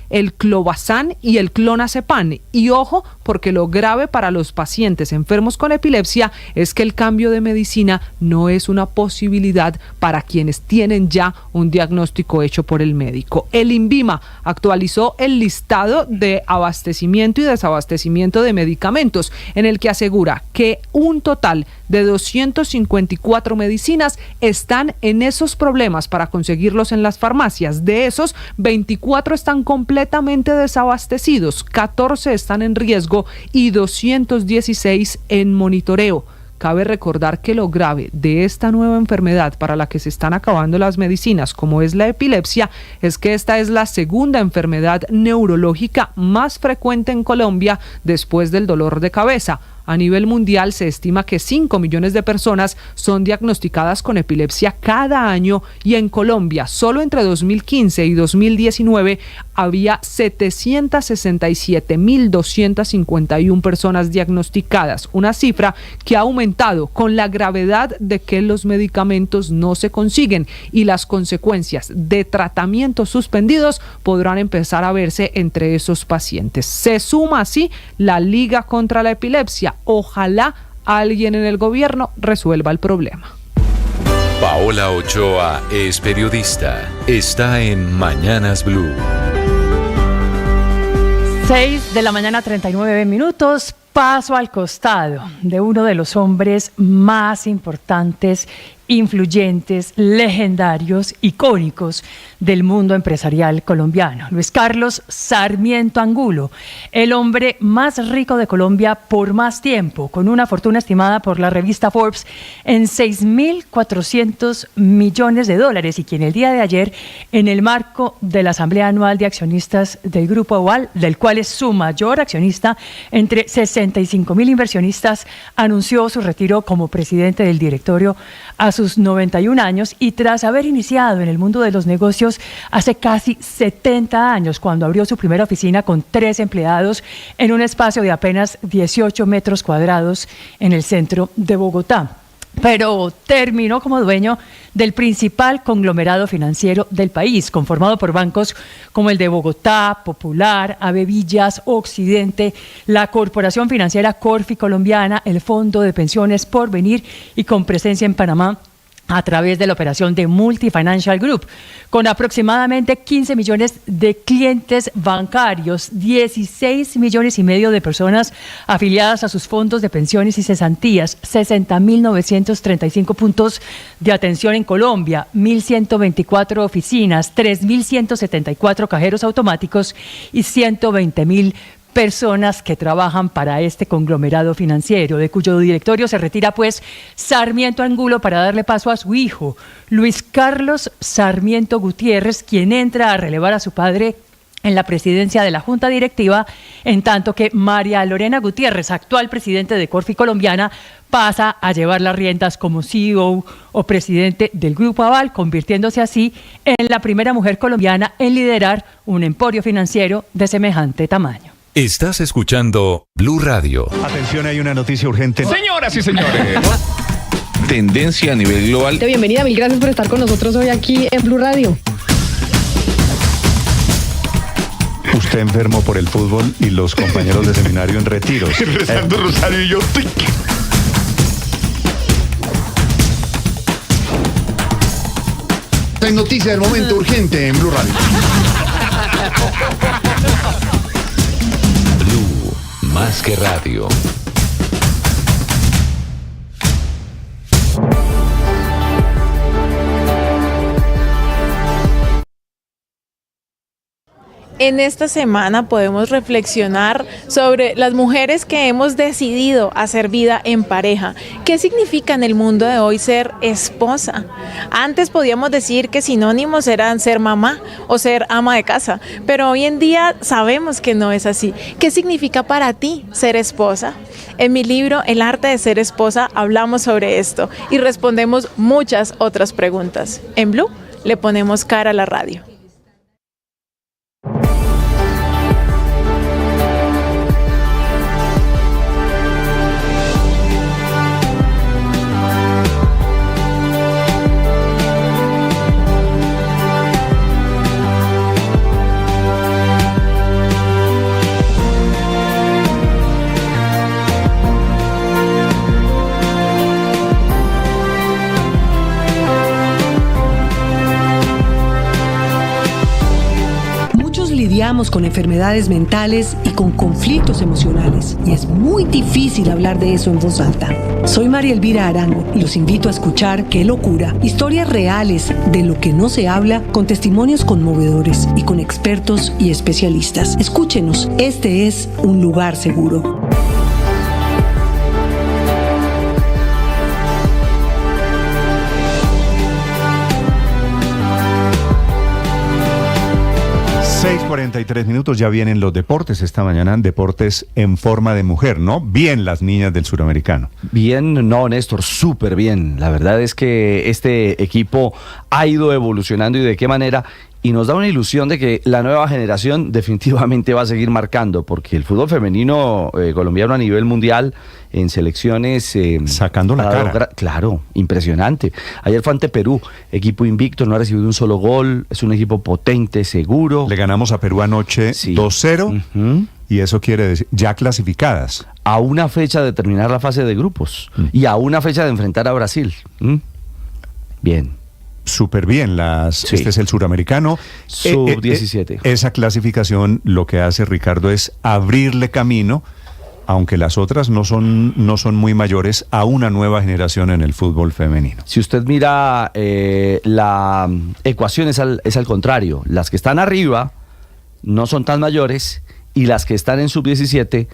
el clobazam y el clonazepam. Y ojo, porque lo grave para los pacientes enfermos con epilepsia es que el cambio de medicina no es una posibilidad para quienes tienen ya un diagnóstico hecho por el médico. El INVIMA actualizó el listado de abastecimiento y desabastecimiento de medicamentos, en el que asegura que un total de 254 medicinas están en esos problemas para conseguirlos en las farmacias. De esos, 24 están completamente desabastecidos, 14 están en riesgo y 216 en monitoreo. Cabe recordar que lo grave de esta nueva enfermedad para la que se están acabando las medicinas, como es la epilepsia, es que esta es la segunda enfermedad neurológica más frecuente en Colombia después del dolor de cabeza. A nivel mundial se estima que 5 millones de personas son diagnosticadas con epilepsia cada año y en Colombia solo entre 2015 y 2019 había 767.251 personas diagnosticadas, una cifra que ha aumentado con la gravedad de que los medicamentos no se consiguen y las consecuencias de tratamientos suspendidos podrán empezar a verse entre esos pacientes. Se suma así la Liga contra la Epilepsia. Ojalá alguien en el gobierno resuelva el problema. Paola Ochoa es periodista. Está en Mañanas Blue. 6:39 a.m. Paso al costado de uno de los hombres más importantes, influyentes, legendarios, icónicos del mundo empresarial colombiano, Luis Carlos Sarmiento Angulo, el hombre más rico de Colombia por más tiempo, con una fortuna estimada por la revista Forbes en $6.400 millones y quien el día de ayer, en el marco de la Asamblea Anual de Accionistas del Grupo Aval, del cual es su mayor accionista, entre 65.000 inversionistas, anunció su retiro como presidente del directorio a sus 91 años y tras haber iniciado en el mundo de los negocios hace casi 70 años, cuando abrió su primera oficina con 3 empleados en un espacio de apenas 18 metros cuadrados en el centro de Bogotá. Pero terminó como dueño del principal conglomerado financiero del país, conformado por bancos como el de Bogotá, Popular, Avevillas, Occidente, la Corporación Financiera Corfi Colombiana, el Fondo de Pensiones Porvenir y con presencia en Panamá a través de la operación de Multifinancial Group, con aproximadamente 15 millones de clientes bancarios, 16 millones y medio de personas afiliadas a sus fondos de pensiones y cesantías, 60.935 puntos de atención en Colombia, 1.124 oficinas, 3.174 cajeros automáticos y 120.000 personas que trabajan para este conglomerado financiero, de cuyo directorio se retira pues Sarmiento Angulo para darle paso a su hijo, Luis Carlos Sarmiento Gutiérrez, quien entra a relevar a su padre en la presidencia de la Junta Directiva, en tanto que María Lorena Gutiérrez, actual presidente de Corfi Colombiana, pasa a llevar las riendas como CEO o presidente del Grupo Aval, convirtiéndose así en la primera mujer colombiana en liderar un emporio financiero de semejante tamaño. Estás escuchando Blue Radio. Atención, hay una noticia urgente. Señoras y señores. Tendencia a nivel global. Bienvenida, mil gracias por estar con nosotros hoy aquí en Blue Radio. Usted enfermo por el fútbol y los compañeros de seminario en retiros. Rezando rosario y yo. Esta es noticia del momento urgente en Blue Radio. Más que radio. En esta semana podemos reflexionar sobre las mujeres que hemos decidido hacer vida en pareja. ¿Qué significa en el mundo de hoy ser esposa? Antes podíamos decir que sinónimos eran ser mamá o ser ama de casa, pero hoy en día sabemos que no es así. ¿Qué significa para ti ser esposa? En mi libro El arte de ser esposa hablamos sobre esto y respondemos muchas otras preguntas. En Blue le ponemos cara a la radio. Lidiamos con enfermedades mentales y con conflictos emocionales, y es muy difícil hablar de eso en voz alta. Soy María Elvira Arango y los invito a escuchar Qué locura, historias reales de lo que no se habla, con testimonios conmovedores y con expertos y especialistas. Escúchenos, este es un lugar seguro. 6:43 minutos, ya vienen los deportes esta mañana, deportes en forma de mujer, ¿no? Bien las niñas del Suramericano. Bien, no, Néstor, súper bien. La verdad es que este equipo ha ido evolucionando y de qué manera, y nos da una ilusión de que la nueva generación definitivamente va a seguir marcando, porque el fútbol femenino colombiano a nivel mundial en selecciones sacando la cara. Claro, impresionante. Ayer fue ante Perú, equipo invicto, no ha recibido un solo gol, es un equipo potente, seguro. Le ganamos a Perú anoche 2-0 y eso quiere decir ya clasificadas. A una fecha de terminar la fase de grupos y a una fecha de enfrentar a Brasil. Bien. Súper bien, este es el Suramericano. Sub-17. Esa clasificación lo que hace, Ricardo, es abrirle camino, aunque las otras no son muy mayores, a una nueva generación en el fútbol femenino. Si usted mira, la ecuación es al contrario. Las que están arriba no son tan mayores y las que están en sub-17,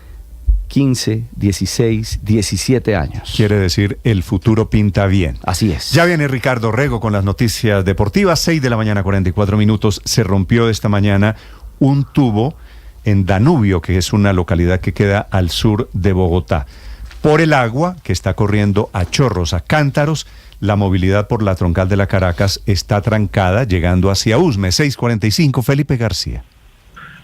15, 16, 17 años. Quiere decir, el futuro pinta bien. Así es. Ya viene Ricardo Rego con las noticias deportivas. 6:44 a.m. Se rompió esta mañana un tubo en Danubio, que es una localidad que queda al sur de Bogotá. Por el agua que está corriendo a chorros, a cántaros, la movilidad por la troncal de la Caracas está trancada, llegando hacia Usme. 6:45, Felipe García.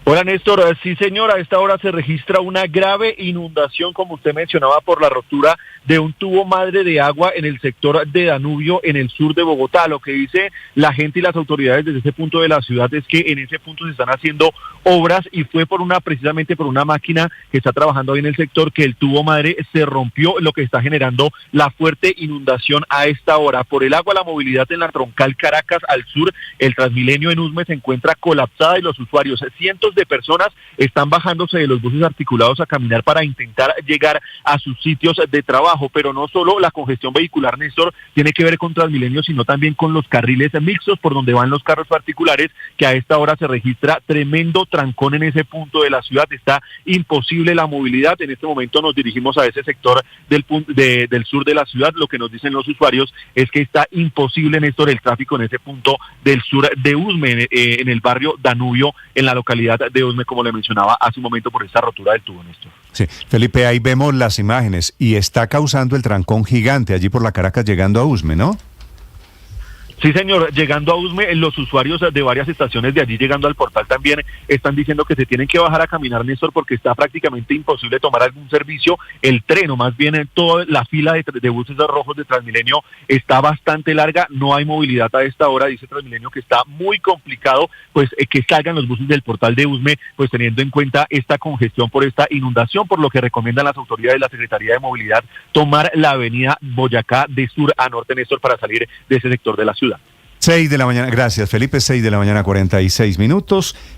Hola Néstor, sí señor, a esta hora se registra una grave inundación, como usted mencionaba, por la rotura de un tubo madre de agua en el sector de Danubio, en el sur de Bogotá. Lo que dice la gente y las autoridades desde ese punto de la ciudad es que en ese punto se están haciendo obras y fue precisamente por una máquina que está trabajando ahí en el sector que el tubo madre se rompió, lo que está generando la fuerte inundación a esta hora. Por el agua, la movilidad en la troncal Caracas al sur, el Transmilenio en Usme se encuentra colapsada y los usuarios, cientos de personas, están bajándose de los buses articulados a caminar para intentar llegar a sus sitios de trabajo. Pero no solo la congestión vehicular, Néstor, tiene que ver con Transmilenio, sino también con los carriles mixtos por donde van los carros particulares, que a esta hora se registra tremendo trancón en ese punto de la ciudad. Está imposible la movilidad. En este momento nos dirigimos a ese sector del sur de la ciudad. Lo que nos dicen los usuarios es que está imposible, Néstor, el tráfico en ese punto del sur de Usme, en el barrio Danubio, en la localidad de Usme, como le mencionaba hace un momento, por esta rotura del tubo, Néstor. Sí, Felipe, ahí vemos las imágenes y está causando el trancón gigante allí por la Caracas llegando a Usme, ¿no? Sí, señor, llegando a Usme, los usuarios de varias estaciones de allí llegando al portal también están diciendo que se tienen que bajar a caminar, Néstor, porque está prácticamente imposible tomar algún servicio. El tren, o más bien toda la fila de buses rojos de Transmilenio está bastante larga, no hay movilidad a esta hora, dice Transmilenio que está muy complicado, pues que salgan los buses del portal de Usme, pues teniendo en cuenta esta congestión por esta inundación, por lo que recomiendan las autoridades de la Secretaría de Movilidad tomar la avenida Boyacá de sur a norte, Néstor, para salir de ese sector de la ciudad. 6 de la mañana, gracias Felipe, 6:46 a.m.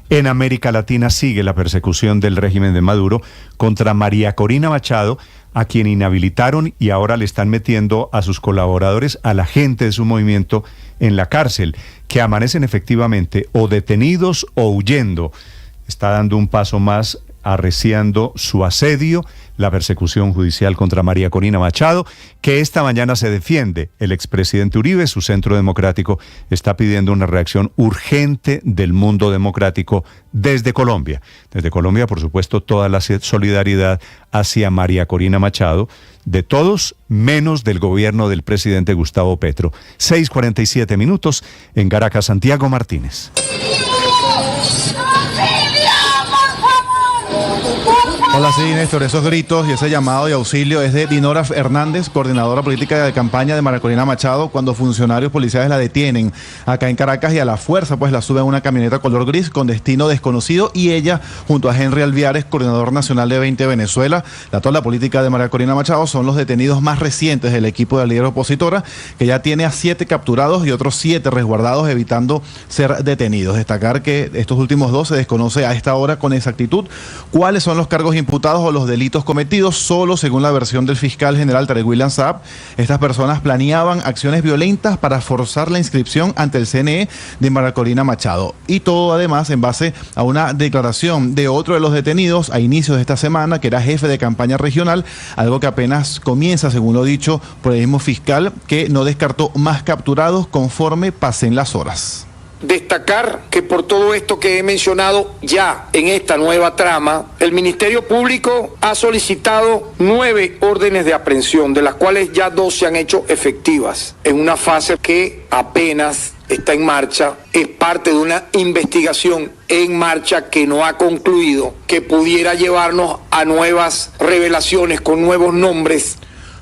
En América Latina sigue la persecución del régimen de Maduro contra María Corina Machado, a quien inhabilitaron y ahora le están metiendo a sus colaboradores, a la gente de su movimiento, en la cárcel, que amanecen efectivamente o detenidos o huyendo. Está dando un paso más, arreciando su asedio, la persecución judicial contra María Corina Machado, que esta mañana se defiende. El expresidente Uribe, su Centro Democrático, está pidiendo una reacción urgente del mundo democrático desde Colombia. Desde Colombia, por supuesto, toda la solidaridad hacia María Corina Machado, de todos menos del gobierno del presidente Gustavo Petro. 6:47 a.m. en Caracas, Santiago Martínez. Hola, sí, Néstor, esos gritos y ese llamado de auxilio es de Dinora Hernández, coordinadora política de campaña de María Corina Machado, cuando funcionarios policiales la detienen acá en Caracas y a la fuerza pues la suben a una camioneta color gris con destino desconocido, y ella junto a Henry Alviares, coordinador nacional de 20 Venezuela, toda la política de María Corina Machado, son los detenidos más recientes del equipo de la líder opositora, que ya tiene a 7 capturados y otros 7 resguardados evitando ser detenidos. Destacar que estos últimos 2 se desconoce a esta hora con exactitud cuáles son los cargos imputados o los delitos cometidos. Solo según la versión del fiscal general Tarek William Saab, estas personas planeaban acciones violentas para forzar la inscripción ante el CNE de María Corina Machado, y todo además en base a una declaración de otro de los detenidos a inicios de esta semana, que era jefe de campaña regional, algo que apenas comienza, según lo dicho por el mismo fiscal, que no descartó más capturados conforme pasen las horas. destacar que por todo esto que he mencionado ya en esta nueva trama, el Ministerio Público ha solicitado 9 órdenes de aprehensión, de las cuales ya 2 se han hecho efectivas, en una fase que apenas está en marcha, es parte de una investigación en marcha que no ha concluido, que pudiera llevarnos a nuevas revelaciones con nuevos nombres.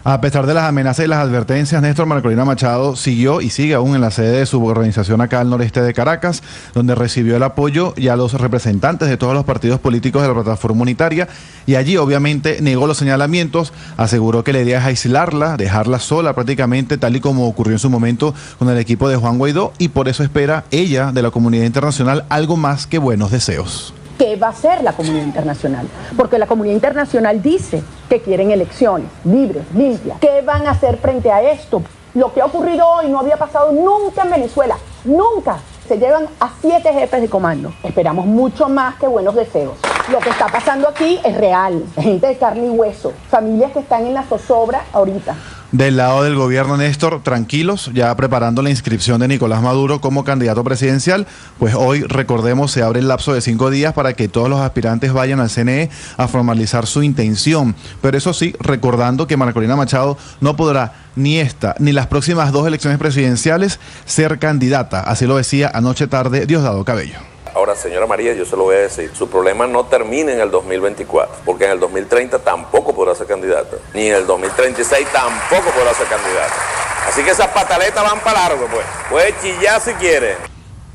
A pesar de las amenazas y las advertencias, Néstor, María Corina Machado siguió y sigue aún en la sede de su organización acá al noreste de Caracas, donde recibió el apoyo y a los representantes de todos los partidos políticos de la plataforma unitaria, y allí obviamente negó los señalamientos, aseguró que la idea es aislarla, dejarla sola prácticamente, tal y como ocurrió en su momento con el equipo de Juan Guaidó, y por eso espera ella de la comunidad internacional algo más que buenos deseos. ¿Qué va a hacer la comunidad internacional? Porque la comunidad internacional dice que quieren elecciones libres, limpias. ¿Qué van a hacer frente a esto? Lo que ha ocurrido hoy no había pasado nunca en Venezuela, nunca. Se llevan a 7 jefes de comando. Esperamos mucho más que buenos deseos. Lo que está pasando aquí es real, gente de carne y hueso, familias que están en la zozobra ahorita. Del lado del gobierno, Néstor, tranquilos, ya preparando la inscripción de Nicolás Maduro como candidato presidencial, pues hoy, recordemos, se abre el lapso de 5 días para que todos los aspirantes vayan al CNE a formalizar su intención. Pero eso sí, recordando que María Corina Machado no podrá ni esta ni las próximas 2 elecciones presidenciales ser candidata. Así lo decía anoche tarde Diosdado Cabello. Ahora, señora María, yo se lo voy a decir, su problema no termina en el 2024, porque en el 2030 tampoco podrá ser candidata, ni en el 2036 tampoco podrá ser candidata. Así que esas pataletas van para largo, pues. Puede chillar si quiere.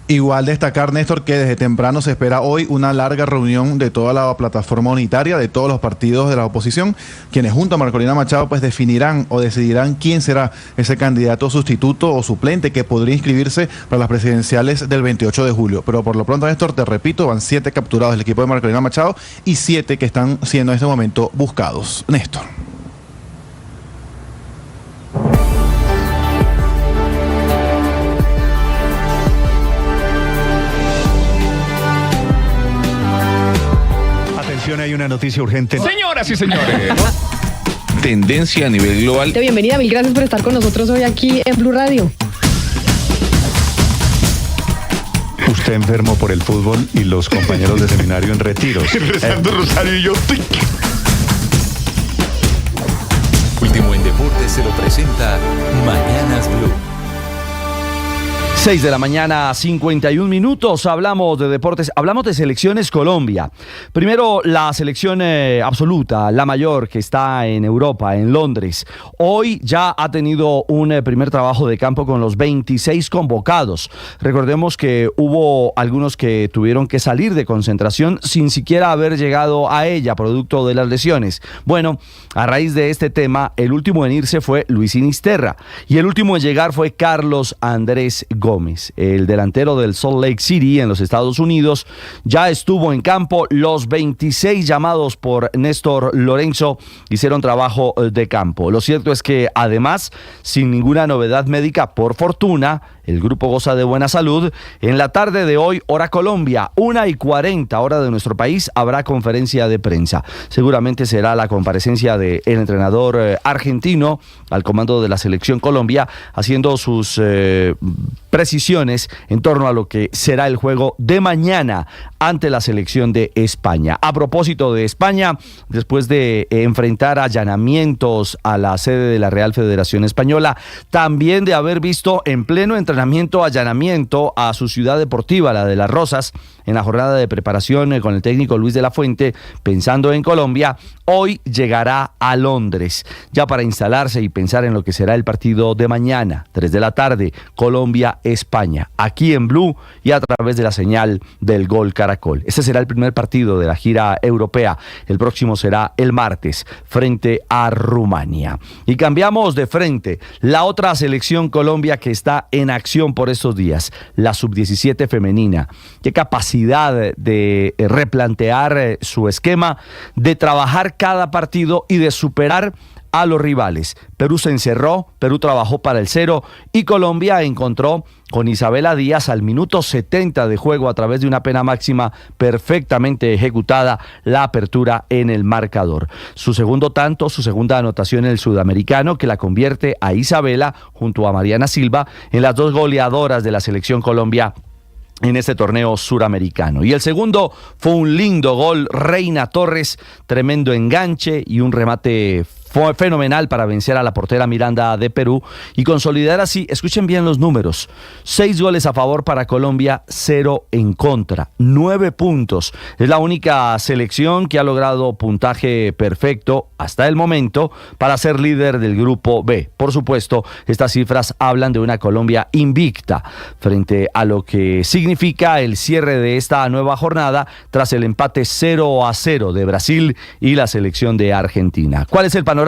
Igual destacar, Néstor, que desde temprano se espera hoy una larga reunión de toda la plataforma unitaria, de todos los partidos de la oposición, quienes junto a María Corina Machado pues definirán o decidirán quién será ese candidato sustituto o suplente que podría inscribirse para las presidenciales del 28 de julio. Pero por lo pronto, Néstor, te repito, van 7 capturados del equipo de María Corina Machado y 7 que están siendo en este momento buscados. Néstor. Hay una noticia urgente. Señoras y señores. Tendencia a nivel global. Bienvenida, mil gracias por estar con nosotros hoy aquí en Blue Radio. Usted enfermo por el fútbol y los compañeros de seminario en retiro. Rezando rosario y yo. Último en deportes se lo presenta Mañanas Blue. 6 de la mañana, 51 minutos, hablamos de deportes, hablamos de selecciones Colombia. Primero, la selección absoluta, la mayor, que está en Europa, en Londres. Hoy ya ha tenido un primer trabajo de campo con los 26 convocados. Recordemos que hubo algunos que tuvieron que salir de concentración sin siquiera haber llegado a ella, producto de las lesiones. Bueno, a raíz de este tema, el último en irse fue Luis Sinisterra y el último en llegar fue Carlos Andrés Gómez, el delantero del Salt Lake City en los Estados Unidos. Ya estuvo en campo. Los 26 llamados por Néstor Lorenzo hicieron trabajo de campo. Lo cierto es que además, sin ninguna novedad médica, por fortuna, el grupo goza de buena salud. En la tarde de hoy, hora Colombia, 1:40 hora de nuestro país, habrá conferencia de prensa. Seguramente será la comparecencia del entrenador argentino al comando de la selección Colombia, haciendo sus precisiones en torno a lo que será el juego de mañana ante la selección de España. A propósito de España, después de enfrentar allanamientos a la sede de la Real Federación Española, también de haber visto en pleno entrenamiento allanamiento a su ciudad deportiva, la de Las Rosas, en la jornada de preparación con el técnico Luis de la Fuente, pensando en Colombia, hoy llegará a Londres, ya para instalarse y pensar en lo que será el partido de mañana, 3 de la tarde, Colombia-España, aquí en Blue y a través de la señal del Gol Caracol. Este será el primer partido de la gira europea. El próximo será el martes, frente a Rumania. Y cambiamos de frente. La otra selección Colombia que está en acción por estos días, la sub-17 femenina. Qué capacidad de replantear su esquema, de trabajar cada partido y de superar a los rivales. Perú se encerró, Perú trabajó para el 0 y Colombia encontró con Isabela Díaz al minuto 70 de juego a través de una pena máxima perfectamente ejecutada la apertura en el marcador. Su segundo tanto, su segunda anotación en el sudamericano que la convierte a Isabela junto a Mariana Silva en las 2 goleadoras de la selección Colombia en este torneo suramericano. Y el segundo fue un lindo gol, Reina Torres, tremendo enganche y un remate fue fenomenal para vencer a la portera Miranda de Perú y consolidar así, escuchen bien los números, 6 goles a favor para Colombia, 0 en contra, 9 puntos. Es la única selección que ha logrado puntaje perfecto hasta el momento para ser líder del grupo B. Por supuesto, estas cifras hablan de una Colombia invicta frente a lo que significa el cierre de esta nueva jornada tras el empate 0-0 de Brasil y la selección de Argentina. ¿Cuál es el panorama?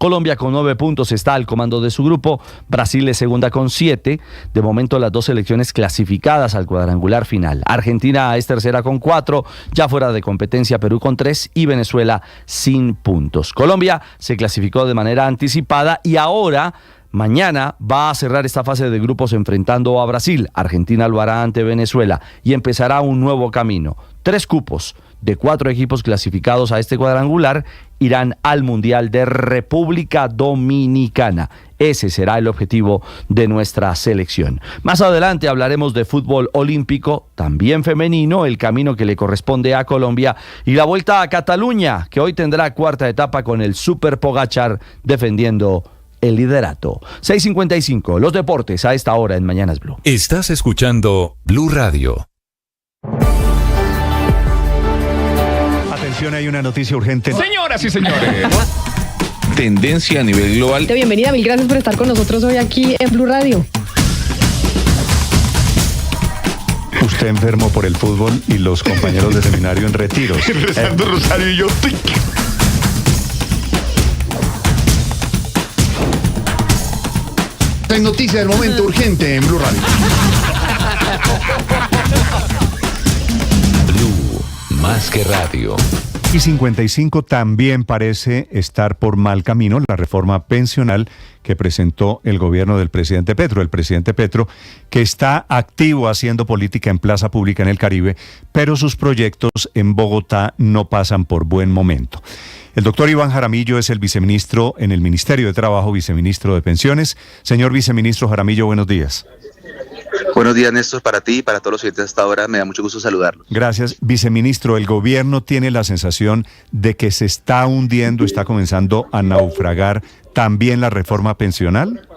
Colombia con 9 puntos está al comando de su grupo, Brasil es segunda con 7, de momento las dos selecciones clasificadas al cuadrangular final. Argentina es tercera con 4, ya fuera de competencia Perú con 3 y Venezuela sin puntos. Colombia se clasificó de manera anticipada y ahora mañana va a cerrar esta fase de grupos enfrentando a Brasil. Argentina lo hará ante Venezuela y empezará un nuevo camino. 3 cupos de 4 equipos clasificados a este cuadrangular irán al Mundial de República Dominicana. Ese será el objetivo de nuestra selección. Más adelante hablaremos de fútbol olímpico, también femenino, el camino que le corresponde a Colombia y la vuelta a Cataluña, que hoy tendrá cuarta etapa con el Super Pogacar defendiendo el liderato. 6:55, los deportes a esta hora en Mañanas Blue. Estás escuchando Blue Radio. Atención, hay una noticia urgente. Señoras y señores, tendencia a nivel global. Bienvenida, mil gracias por estar con nosotros hoy aquí en Blue Radio. Usted enfermo por el fútbol y los compañeros de seminario en retiros. Rezando rosario y yo. En noticia del momento urgente en Blue Radio. Blue, más que radio. Y 55 también parece estar por mal camino la reforma pensional que presentó el gobierno del presidente Petro. El presidente Petro, que está activo haciendo política en plaza pública en el Caribe, pero sus proyectos en Bogotá no pasan por buen momento. El doctor Iván Jaramillo es el viceministro en el Ministerio de Trabajo, viceministro de Pensiones. Señor viceministro Jaramillo, buenos días. Buenos días, Néstor, para ti y para todos los oyentes hasta ahora. Me da mucho gusto saludarlos. Gracias. Viceministro, ¿el gobierno tiene la sensación de que se está hundiendo, está comenzando a naufragar también la reforma pensional?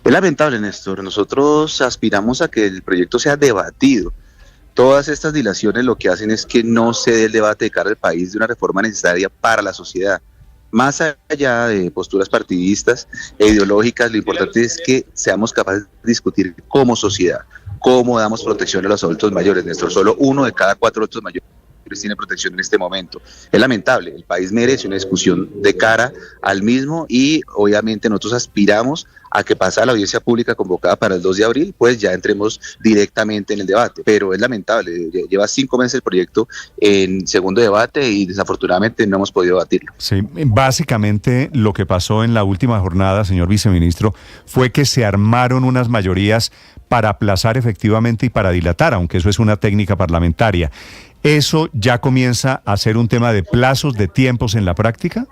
Es lamentable, Néstor. Nosotros aspiramos a que el proyecto sea debatido. Todas estas dilaciones lo que hacen es que no se dé el debate de cara al país de una reforma necesaria para la sociedad. Más allá de posturas partidistas e ideológicas, lo importante es que seamos capaces de discutir como sociedad, cómo damos protección a los adultos mayores. Néstor, solo 1 de cada 4 adultos mayores tiene protección en este momento. Es lamentable, el país merece una discusión de cara al mismo y obviamente nosotros aspiramos a que pasada la audiencia pública convocada para el 2 de abril, pues ya entremos directamente en el debate. Pero es lamentable, lleva 5 meses el proyecto en segundo debate y desafortunadamente no hemos podido debatirlo. Sí, básicamente lo que pasó en la última jornada, señor viceministro, fue que se armaron unas mayorías para aplazar efectivamente y para dilatar, aunque eso es una técnica parlamentaria. ¿Eso ya comienza a ser un tema de plazos, de tiempos en la práctica?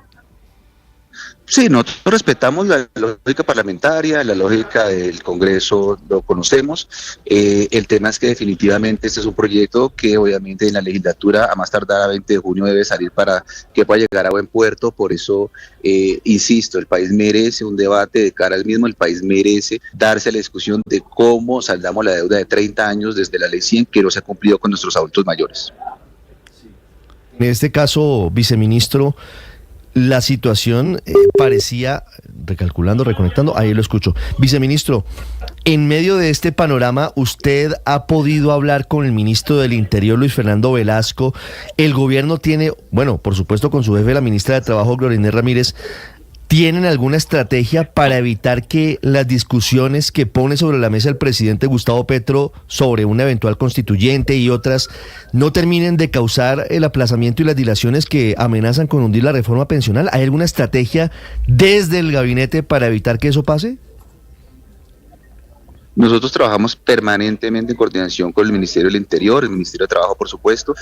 Sí, nosotros respetamos la lógica parlamentaria, la lógica del Congreso, lo conocemos. El tema es que definitivamente este es un proyecto que obviamente en la legislatura a más tardar a 20 de junio debe salir para que pueda llegar a buen puerto. Por eso, insisto, el país merece un debate de cara al mismo, el país merece darse la discusión de cómo saldamos la deuda de 30 años desde la ley 100 que no se ha cumplido con nuestros adultos mayores. En este caso, viceministro, la situación parecía, recalculando, reconectando, ahí lo escucho. Viceministro, en medio de este panorama, ¿usted ha podido hablar con el ministro del Interior, Luis Fernando Velasco? El gobierno tiene, bueno, por supuesto con su jefe, la ministra de Trabajo, Gloria Inés Ramírez, ¿tienen alguna estrategia para evitar que las discusiones que pone sobre la mesa el presidente Gustavo Petro sobre una eventual constituyente y otras no terminen de causar el aplazamiento y las dilaciones que amenazan con hundir la reforma pensional? ¿Hay alguna estrategia desde el gabinete para evitar que eso pase? Nosotros trabajamos permanentemente en coordinación con el Ministerio del Interior, el Ministerio de Trabajo, por supuesto.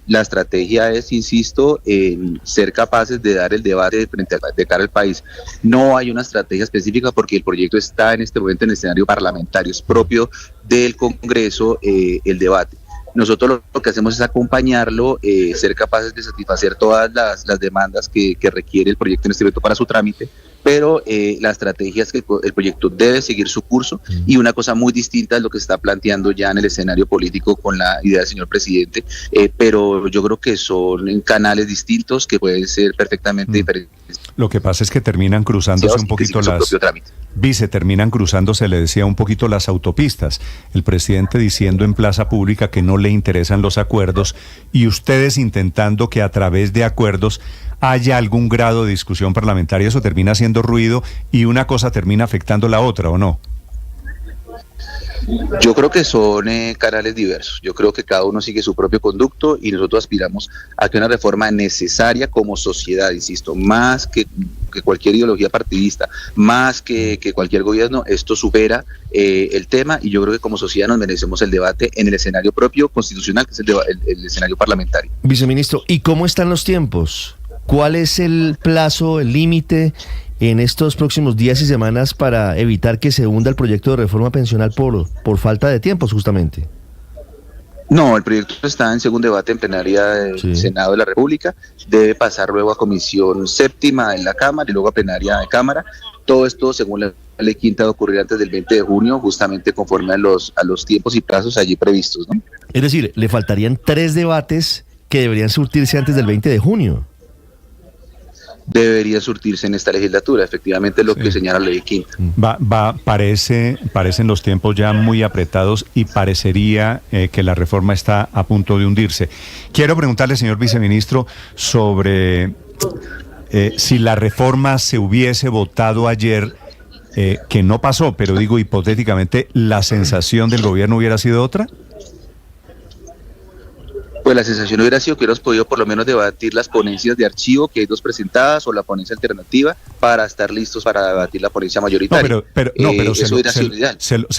La estrategia es, insisto, en ser capaces de dar el debate de cara al país. No hay una estrategia específica porque el proyecto está en este momento en el escenario parlamentario, es propio del Congreso el debate. Nosotros lo que hacemos es acompañarlo, ser capaces de satisfacer todas las demandas que requiere el proyecto en este momento para su trámite, pero la estrategia es que el proyecto debe seguir su curso y una cosa muy distinta es lo que se está planteando ya en el escenario político con la idea del señor presidente, pero yo creo que son canales distintos que pueden ser perfectamente diferentes. Lo que pasa es que terminan cruzándose un poquito terminan cruzándose, le decía, un poquito las autopistas. El presidente diciendo en plaza pública que no le interesan los acuerdos y ustedes intentando que a través de acuerdos haya algún grado de discusión parlamentaria. Eso termina haciendo ruido y una cosa termina afectando la otra, ¿o no? Yo creo que son canales diversos. Yo creo que cada uno sigue su propio conducto y nosotros aspiramos a que una reforma necesaria como sociedad, insisto, más que cualquier ideología partidista, más que cualquier gobierno, esto supera el tema y yo creo que como sociedad nos merecemos el debate en el escenario propio constitucional, que es el escenario parlamentario. Viceministro, ¿y cómo están los tiempos? ¿Cuál es el plazo, el límite en estos próximos días y semanas para evitar que se hunda el proyecto de reforma pensional por falta de tiempos, justamente? No, el proyecto está en segundo debate en plenaria del Senado de la República, debe pasar luego a comisión séptima en la Cámara y luego a plenaria de Cámara. Todo esto, según la ley quinta, debe ocurrir antes del 20 de junio, justamente conforme a los tiempos y plazos allí previstos, ¿no? Es decir, le faltarían 3 debates que deberían surtirse antes del 20 de junio. Debería surtirse en esta legislatura, efectivamente es lo que señala la ley quinta. Parecen los tiempos ya muy apretados y parecería que la reforma está a punto de hundirse. Quiero preguntarle, señor viceministro, sobre si la reforma se hubiese votado ayer, que no pasó, pero digo hipotéticamente, ¿la sensación del gobierno hubiera sido otra? Pues la sensación hubiera sido que hubiéramos podido por lo menos debatir las ponencias de archivo, que hay 2 presentadas, o la ponencia alternativa, para estar listos para debatir la ponencia mayoritaria. No, pero eso hubiera sido ideal.